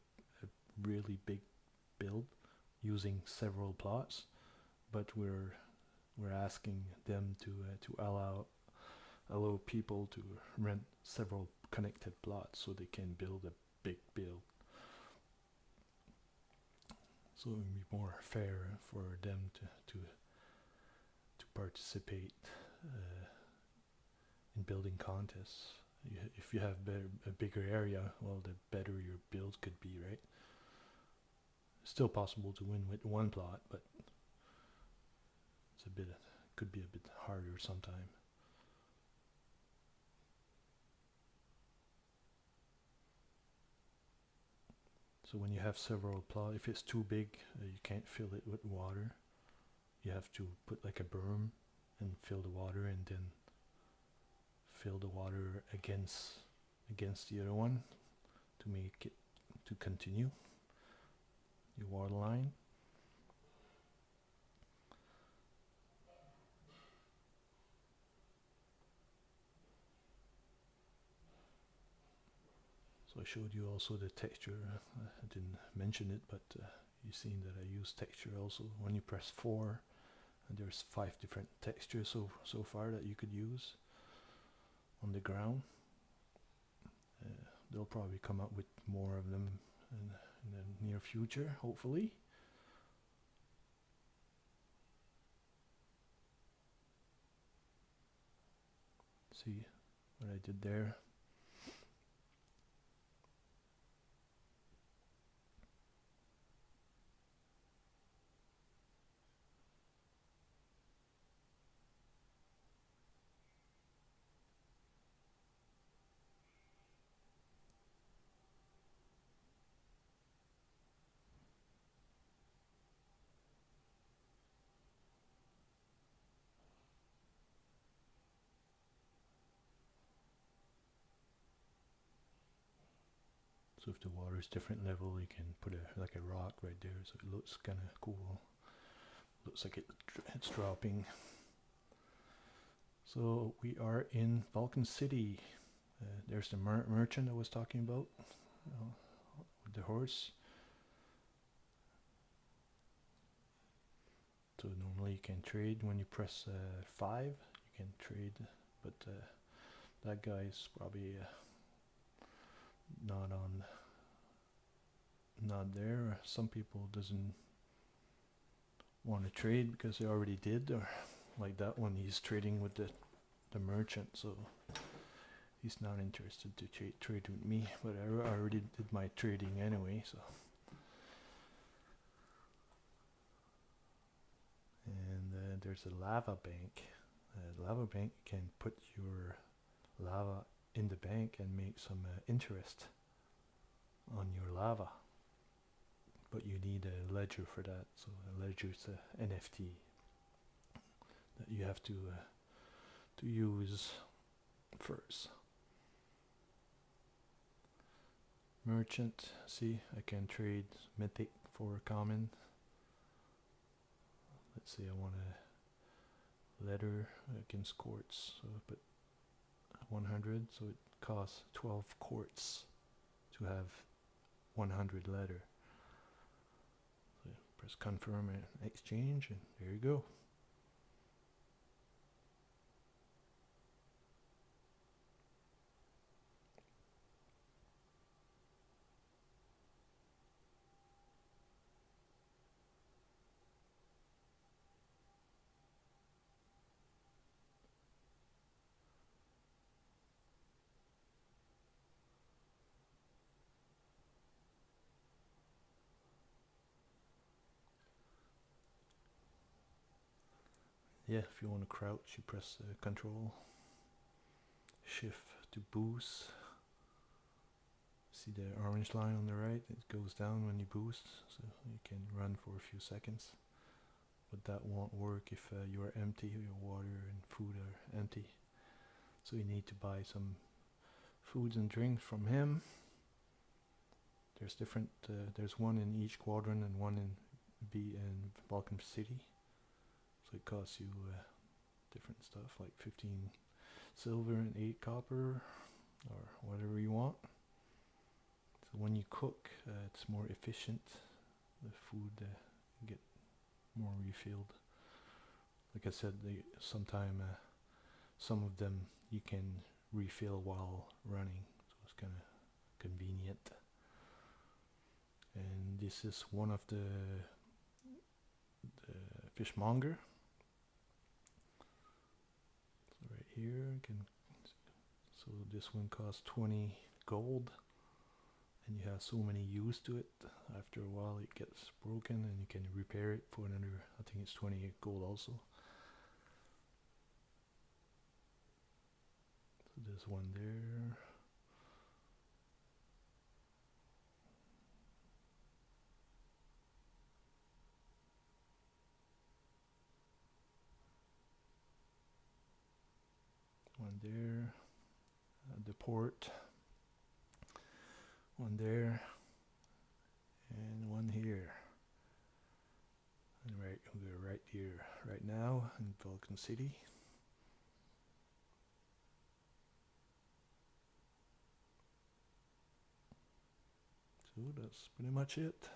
really big build using several plots, but we're asking them to allow people to rent several connected plots so they can build a big build. So it would be more fair for them to participate in building contests. If you have a bigger area, well, the better your build could be, right? Still possible to win with one plot, but it's could be a bit harder sometime. So when you have several plots, if it's too big, you can't fill it with water. You have to put like a berm and fill the water, and then fill the water against the other one to make it to continue your water line. So I showed you also the texture. I didn't mention it, but you've seen that I use texture also. When you press 4, and there's 5 different textures so far that you could use on the ground. They'll probably come up with more of them in the near future, hopefully. See what I did there? So if the water is different level, you can put like a rock right there, so it looks kind of cool. Looks like it's dropping. So we are in Vulcan City. There's the merchant I was talking about, with the horse. So normally you can trade when you press 5. You can trade, but that guy is probably not there. Some people doesn't want to trade because they already did, or like that one, he's trading with the merchant, so he's not interested to trade with me, but I already did my trading anyway. So, and there's a lava bank. The lava bank, you can put your lava in the bank and make some interest on your lava, but you need a ledger for that. So a ledger is a NFT that you have to use first. Merchant, see, I can trade mythic for common. Let's see, I want a letter against quartz, so I put 100, so it costs 12 quartz to have 100 letter. So press confirm and exchange, and there you go. Yeah, if you want to crouch, you press Control Shift to boost. See the orange line on the right? It goes down when you boost, so you can run for a few seconds. But that won't work if you are empty, your water and food are empty. So you need to buy some foods and drinks from him. There's different, there's one in each quadrant and one in Vulcan City. So So it costs you different stuff like 15 silver and 8 copper or whatever you want. So when you cook, it's more efficient. The food get more refilled. Like I said, some of them you can refill while running, so it's kind of convenient. And this is one of the fishmonger. So right here, so this one costs 20 gold, and you have so many use to it. After a while, it gets broken, and you can repair it for another. I think it's 20 gold also. So there's one there. One there, the port, one there, and one here. And we're right here, right now in Vulcan City. So that's pretty much it.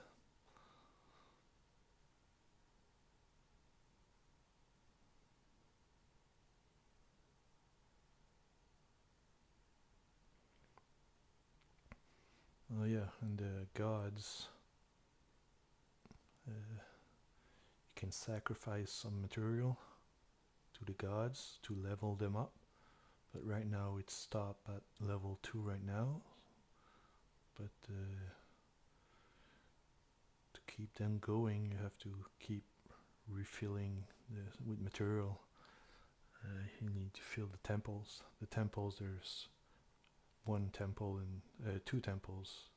Oh yeah, and the gods, you can sacrifice some material to the gods to level them up, but right now it's stopped at level 2 right now. But to keep them going, you have to keep refilling with material. You need to fill the temples. The temples, there's one temple and 2 temples,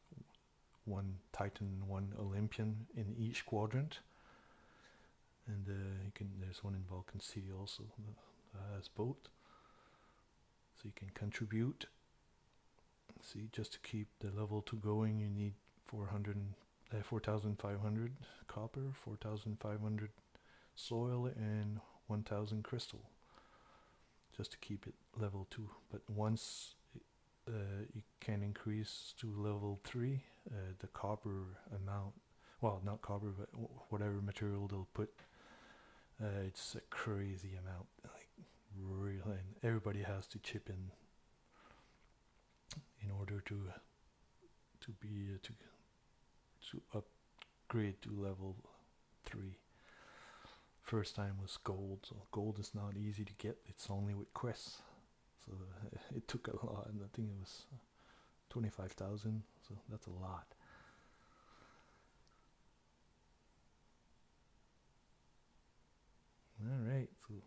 one Titan, one Olympian in each quadrant. And there's one in Vulcan City also that has both. So you can contribute. See, just to keep the level 2 going, you need 4,500 copper, 4,500 soil, and 1,000 crystal, just to keep it level 2. But once you can increase to level 3, the copper amount, well, not copper, but whatever material they'll put, it's a crazy amount, like real, and everybody has to chip in order to upgrade to level 3. First time was gold, so gold is not easy to get. It's only with quests, so it took a lot, and I think it was 25,000, so that's a lot. Alright, so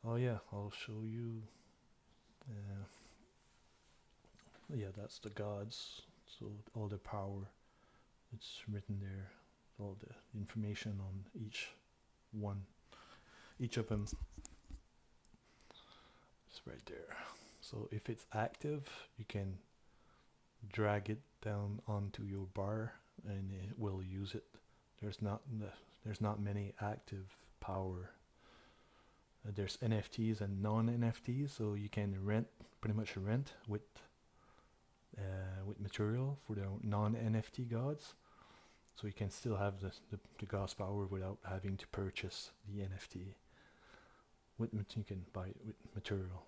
oh yeah, I'll show you. Yeah, that's the gods, so all the power, it's written there, all the information on each of them. It's right there. So if it's active, you can drag it down onto your bar and it will use it. There's not many active power. There's NFTs and non-NFTs, so you can pretty much rent with material for the non-NFT gods. So you can still have the god's power without having to purchase the NFT. You can buy it with material.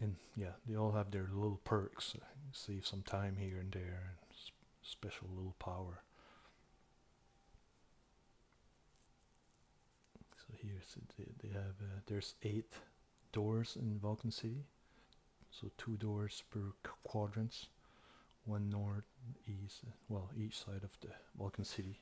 And yeah, they all have their little perks. Save some time here and there, and special little power. So here they have there's 8 doors in Vulcan City. So 2 doors per quadrants, one north, east, well, each side of the Vulcan City.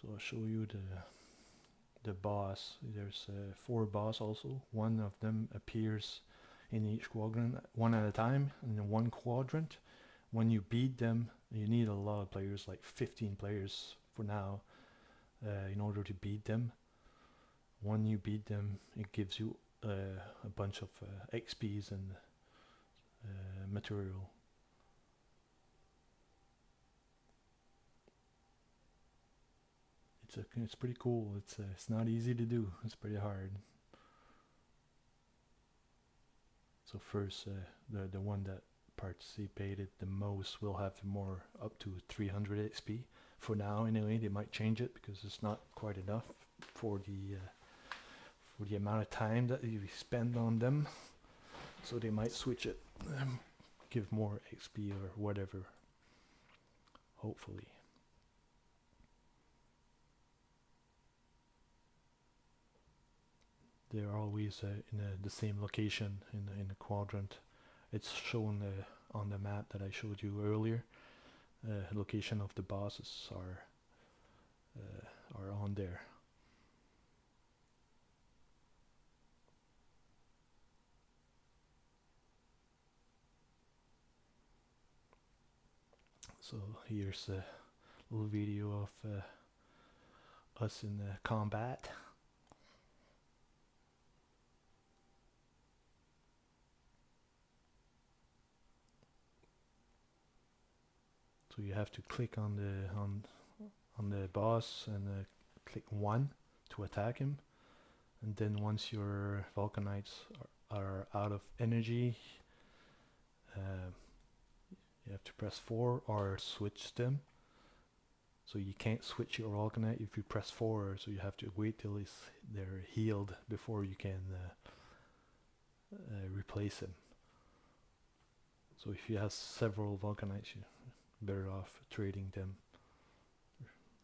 So I'll show you the boss. There's 4 boss also. One of them appears in each quadrant, one at a time, in one quadrant. When you beat them, you need a lot of players, like 15 players for now. in order to beat them. When you beat them, it gives you a bunch of XPs and material. It's pretty cool. It's not easy to do. It's pretty hard. So first, the one that participated the most will have more, up to 300 XP. For now, anyway, they might change it because it's not quite enough for the amount of time that you spend on them. So they might switch it, give more XP or whatever. Hopefully. They're always in the same location in the quadrant. It's shown on the map that I showed you earlier. Location of the bosses are on there. So here's a little video of us in combat. So you have to click on the boss and click 1 to attack him, and then once your Vulcanites are out of energy, you have to press 4 or switch them. So you can't switch your Vulcanite if you press 4, so you have to wait till they're healed before you can replace them. So if you have several Vulcanites, you're better off trading them.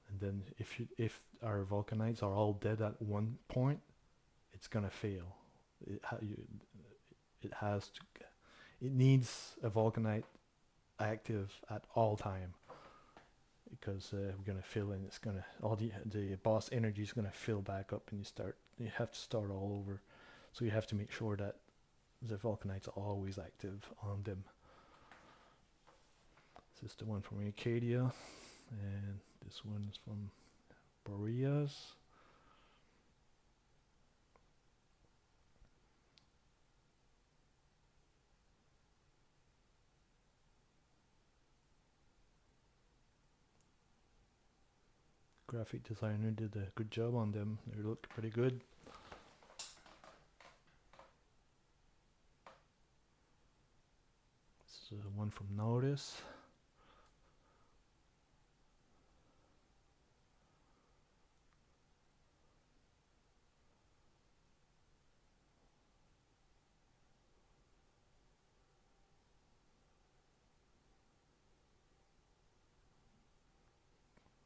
And then if our Vulcanites are all dead at one point, it's gonna fail. It needs a Vulcanite active at all time, because we're gonna fill in. It's gonna the boss energy is gonna fill back up, and you have to start all over. So you have to make sure that the Vulcanites are always active on them. This is the one from Acadia, and this one is from Boreas. Graphic designer did a good job on them. They look pretty good. This is one from Notice.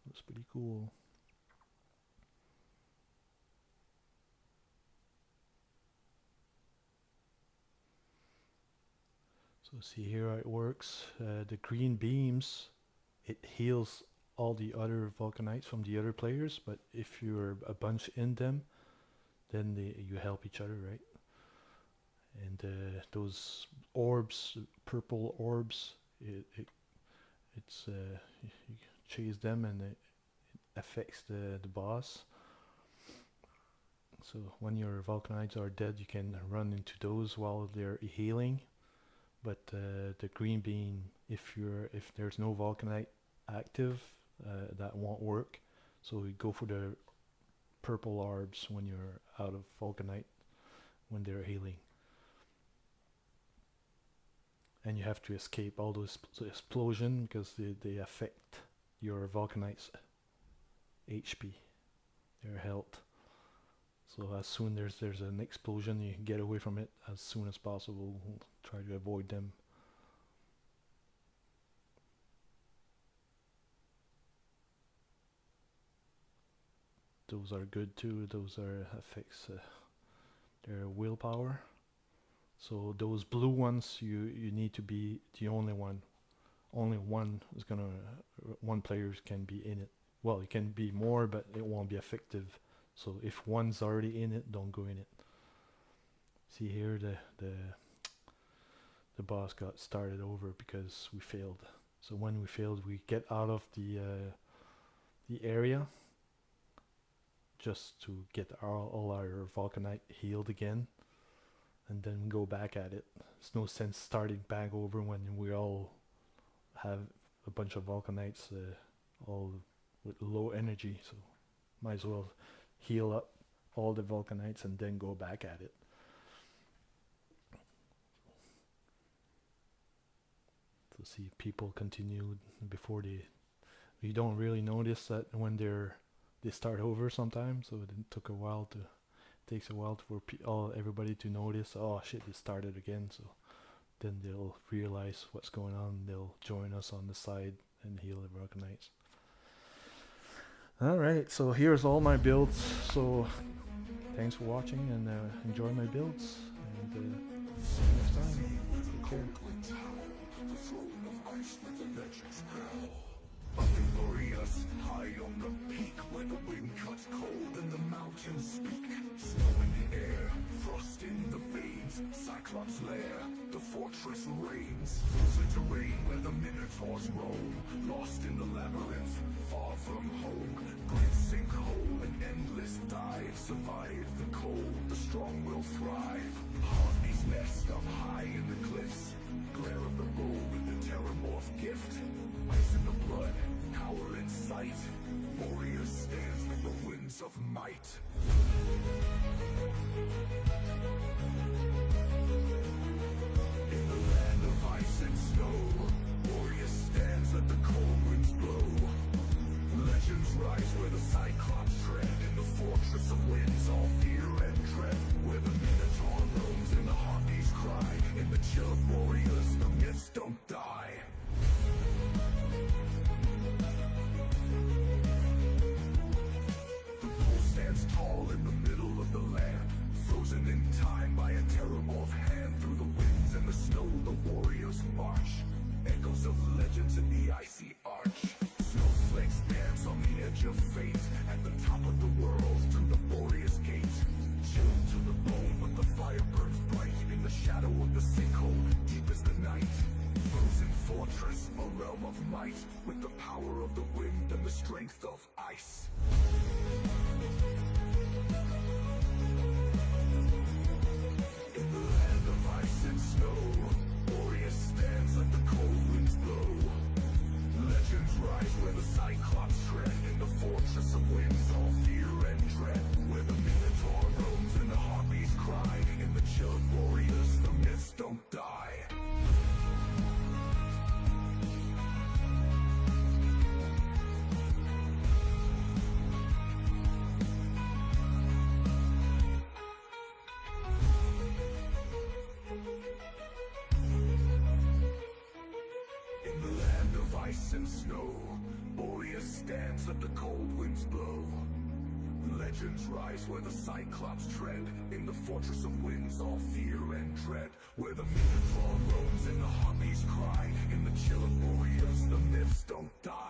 Looks pretty cool. So see here how it works. The green beams, it heals all the other Vulcanites from the other players, but if you're a bunch in them, then you help each other, right? And those orbs, purple orbs, it's you chase them, and it affects the boss. So when your Vulcanites are dead, you can run into those while they're healing. But the green beam, if there's no Vulcanite active, that won't work. So we go for the purple orbs when you're out of Vulcanite, when they're healing. And you have to escape all those explosions, because they affect your Vulcanite's HP, their health. So as soon as there's an explosion, you get away from it as soon as possible. Try to avoid them. Those are good too. Those affects their willpower. So those blue ones, you need to be the only one. Only one player can be in it. Well, it can be more, but it won't be effective. So if one's already in it, don't go in it. See here, the boss got started over because we failed. So when we failed, we get out of the area, just to get all our Vulcanite healed again, and then go back at it. There's no sense starting back over when we all have a bunch of Vulcanites all with low energy, so might as well heal up all the Vulcanites and then go back at it. So see, people continued before you don't really notice that when they start over sometimes, so it took a while to takes a while for everybody to notice, oh shit, it started again. So then they'll realize what's going on, they'll join us on the side and heal the Vulcanites. Alright, so here's all my builds. So thanks for watching, and enjoy my builds, and see you next time. Take care. Glorious, high on the peak, where the wind cuts cold and the mountains speak. Snow in the air, frost in the veins, Cyclops' lair, the fortress reigns. Frozen terrain where the minotaurs roam, lost in the labyrinth, far from home. Great sinkhole, an endless dive, survive the cold, the strong will thrive. Harpies nest up high in the cliffs, glare of the bow with the terramorph gift. Ice in the blood, power in sight, warrior stands with the winds of might. In the land of ice and snow, warrior stands, let the cold winds blow. Legends rise where the Cyclops tread, in the fortress of winds all fear and dread, where the minotaur roams and the harpies cry. In the chill of warriors, the myths don't die. Tall in the middle of the land, frozen in time by a terramorph hand. Through the winds and the snow, the warriors march, echoes of legends in the icy arch. Snowflakes dance on the edge of fate, at the top of the world, through the glorious gate. Chilled to the bone, but the fire burns bright in the shadow of the sinkhole, deep as the night. Frozen fortress, a realm of might, with the power of the wind and the strength of ice. In the land of ice and snow, warrior stands, let the cold winds blow. Legends rise where the Cyclops tread, in the fortress of winds all fear and dread, where the minotaur roams and the harpies cry. In the chill of warriors, the myths don't die. And snow, warrior stands, let the cold winds blow. Legends rise where the Cyclops tread, in the fortress of winds all fear and dread, where the minotaur roams and the harpies cry. In the chill of warriors, the myths don't die.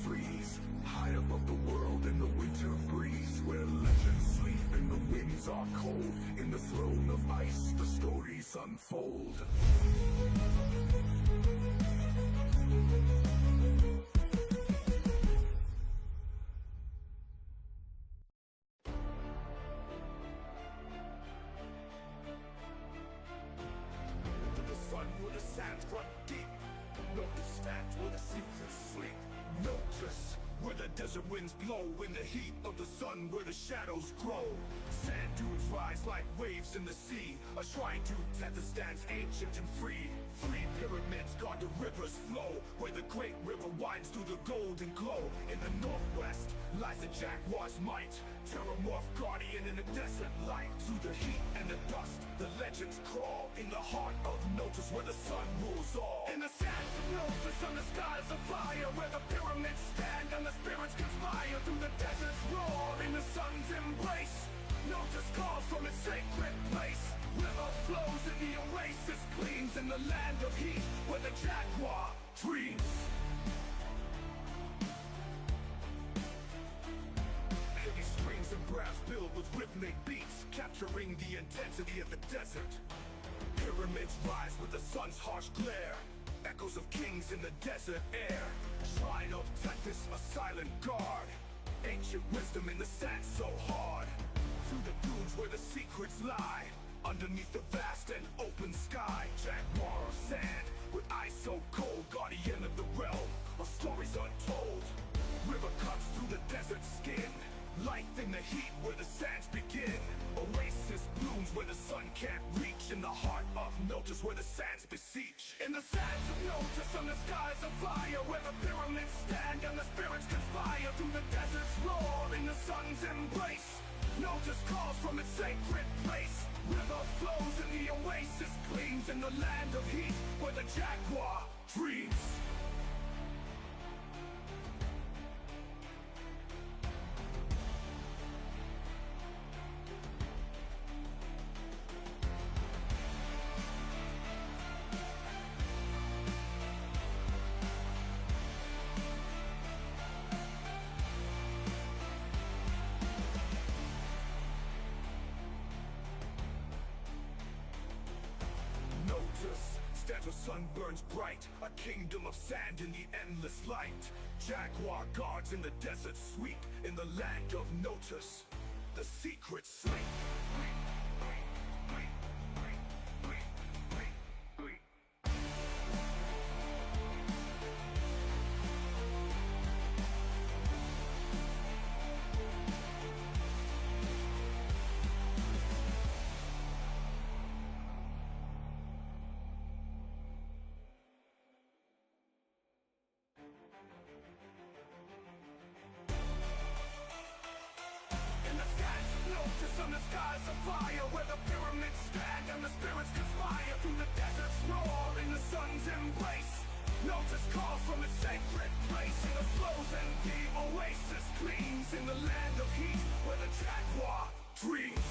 Freeze, high above the world in the winter breeze, where legends sleep and the winds are cold. In the throne of ice, the stories unfold. To the sun where the sands run deep, notice stands where the seasons sleep. Notice where the desert winds blow, in the heat of the sun where the shadows grow. Sand dunes rise like waves in the sea, a shrine to Tether stands ancient and free. Three pyramids guard the rivers flow, where the great river winds through the golden glow. In the northwest lies the jaguar's might, terramorph guardian in the desert light. Through the heat and the dust, the legends crawl, in the heart of Notice where the sun rules all. In the sands of Notice on the skies of fire, where the pyramids stand and the spirits conspire. Through the desert's roar, in the sun's embrace, Notice calls from its sacred place. River flows and the oasis gleams, in the land of heat where the jaguar dreams. blade beats, capturing the intensity of the desert. Pyramids rise with the sun's harsh glare, echoes of kings in the desert air. Shrine of Tethys, a silent guard, ancient wisdom in the sand so hard. Through the dunes where the secrets lie, underneath the vast and open sky. Jaguar of sand, with eyes so cold, guardian of the realm, of stories untold. River cuts through the desert skin, life in the heat where the sands begin. Oasis blooms where the sun can't reach, in the heart of Notus where the sands beseech. In the sands of Notus, on the skies of fire, where the pyramids stand and the spirits conspire. Through the desert's roar, in the sun's embrace, Notus calls from its sacred place. River flows and the oasis gleams, in the land of heat where the jaguar dreams. Stands where sun burns bright, a kingdom of sand in the endless light. Jaguar guards in the desert sweep, in the land of Notus, the secret sleep. On the skies of fire, where the pyramids stand and the spirits conspire. Through the desert's roar, in the sun's embrace, Notus calls from its sacred place. In the flows and the oasis gleams, in the land of heat where the jaguar dreams.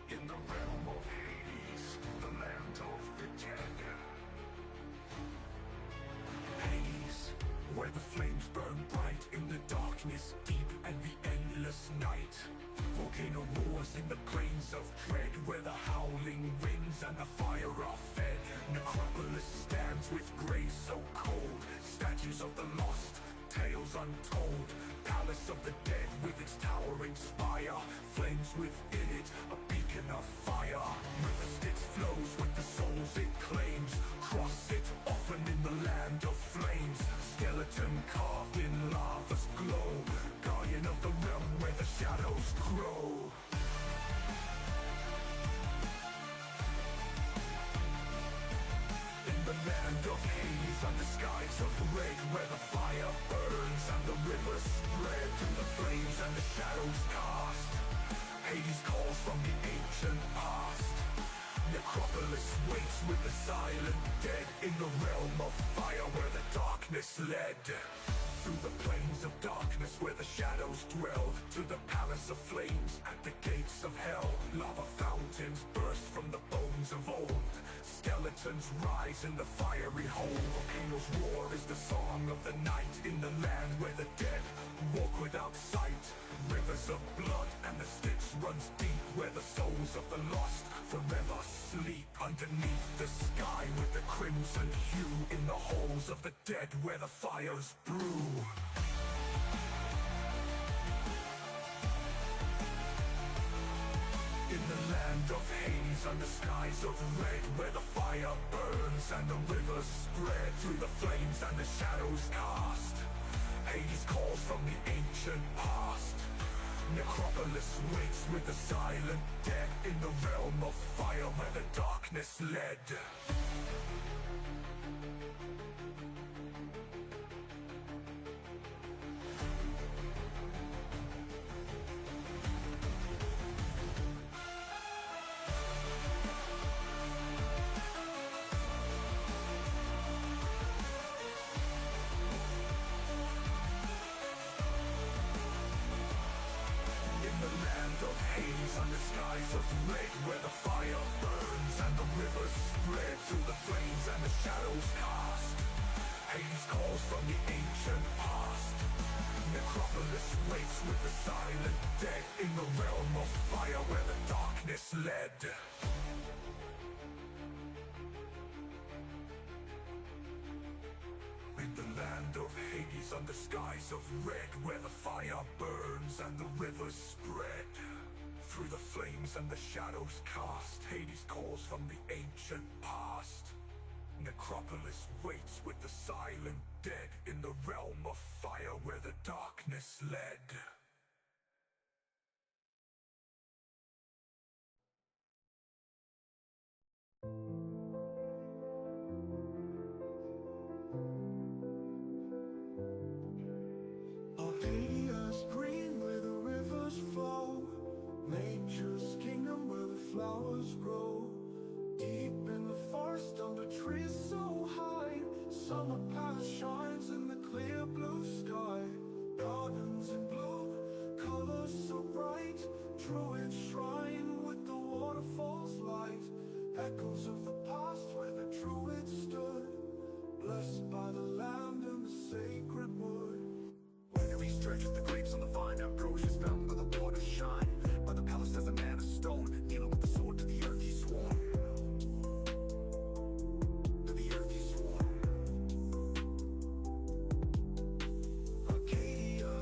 In the realm of Hades, the land of the dead. Hades, where the flames burn bright in the darkness deep and the endless night. Volcano roars in the plains of dread, where the howling winds and the fire are fed. Necropolis stands with graves so cold, statues of the lost, tales untold. Palace of the dead with its towering spire, flames within it, a beacon of fire. River Styx flows with the souls it claims, cross it often in the land of flames. Skeleton carved in lava's glow, guardian of the realm where the shadows grow. In the land of Hades, under skies of red, where the fire burns and the rivers spread through the flames and the shadows cast. Hades calls from the ancient past. Necropolis waits with the silent dead, in the realm of fire where the darkness led. Through the plains of darkness where the shadows dwell, to the palace of flames at the gates of hell. Lava fountains burst from the bones of old, skeletons rise in the fiery hole. Volcanoes roar is the song of the night, in the land where the dead walk without sight. Rivers of blood and the Styx runs deep, where the souls of the lost forever sleep. Underneath the sky with the crimson hue, in the halls of the dead where the fires brew. In the land of Hades, under skies of red, where the fire burns and the rivers spread through the flames and the shadows cast. Hades calls from the ancient past. Necropolis waits with the silent dead, in the realm of fire where the darkness led. skies of red where the fire burns and the rivers spread through the flames and the shadows cast. Hades calls from the ancient past. Necropolis waits with the silent dead in the realm of fire where the darkness led. In the land of Hades under skies of red where the fire burns and the rivers spread. Through the flames and the shadows cast, Hades calls from the ancient past. Necropolis waits with the silent dead in the realm of fire where the darkness led. Acadia's green where the rivers flow, nature's kingdom where the flowers grow. Deep in the forest under trees so high, summer past shines in the clear blue sky. Gardens in bloom, colors so bright, druid shrine with the waterfall's light. Echoes of the past where the druids stood, blessed by the land and the sacred wood. Where he stretches the grapes on the vine, Ambrosia's fountain where the waters shine. By the palace there's a man of stone, kneeling with the sword to the earth he swore. To the earth he swore. Acadia,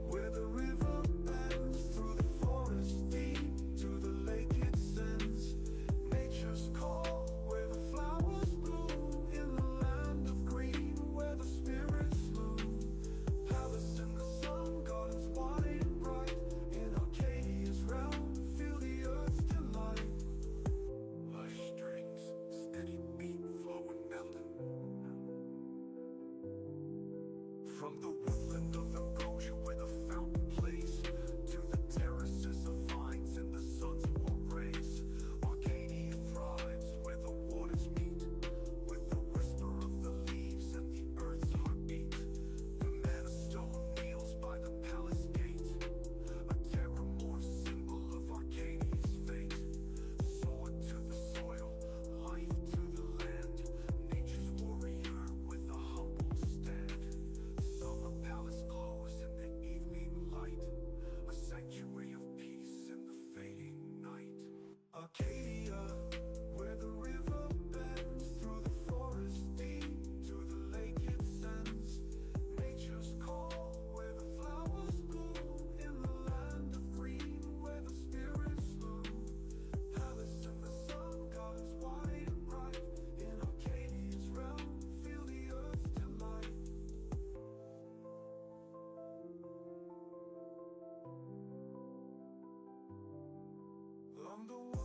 where the river bends through the forest deep to the lake it sends. Nature's call, where the flowers bloom in the land of green, where the spirits loom. Palace in the sun, gardens wide and bright. In Acadia's realm, feel the earth's delight. Lush strings, steady beat, flowing melting. From the woodland of Ambrosia where the fountain plays, to the terraces of vines in the sun's warm rays. Arcadia thrives where the waters meet, with the whisper of the leaves and the earth's heartbeat. The man of stone kneels by the palace gate, a terramorph symbol of Arcadia's fate. Sword to the soil, life to the land, nature's warrior with a humble stand. Summer palace glows in the evening light, a sanctuary of peace in the fading night. Acadia, where the river bends through the forest deep to the lake it sends. Nature's call, where the flowers bloom in the land of green, where the spirits loom. Palace in the sun, gardens wide and bright. In Acadia's realm, feel the earth's delight. Along the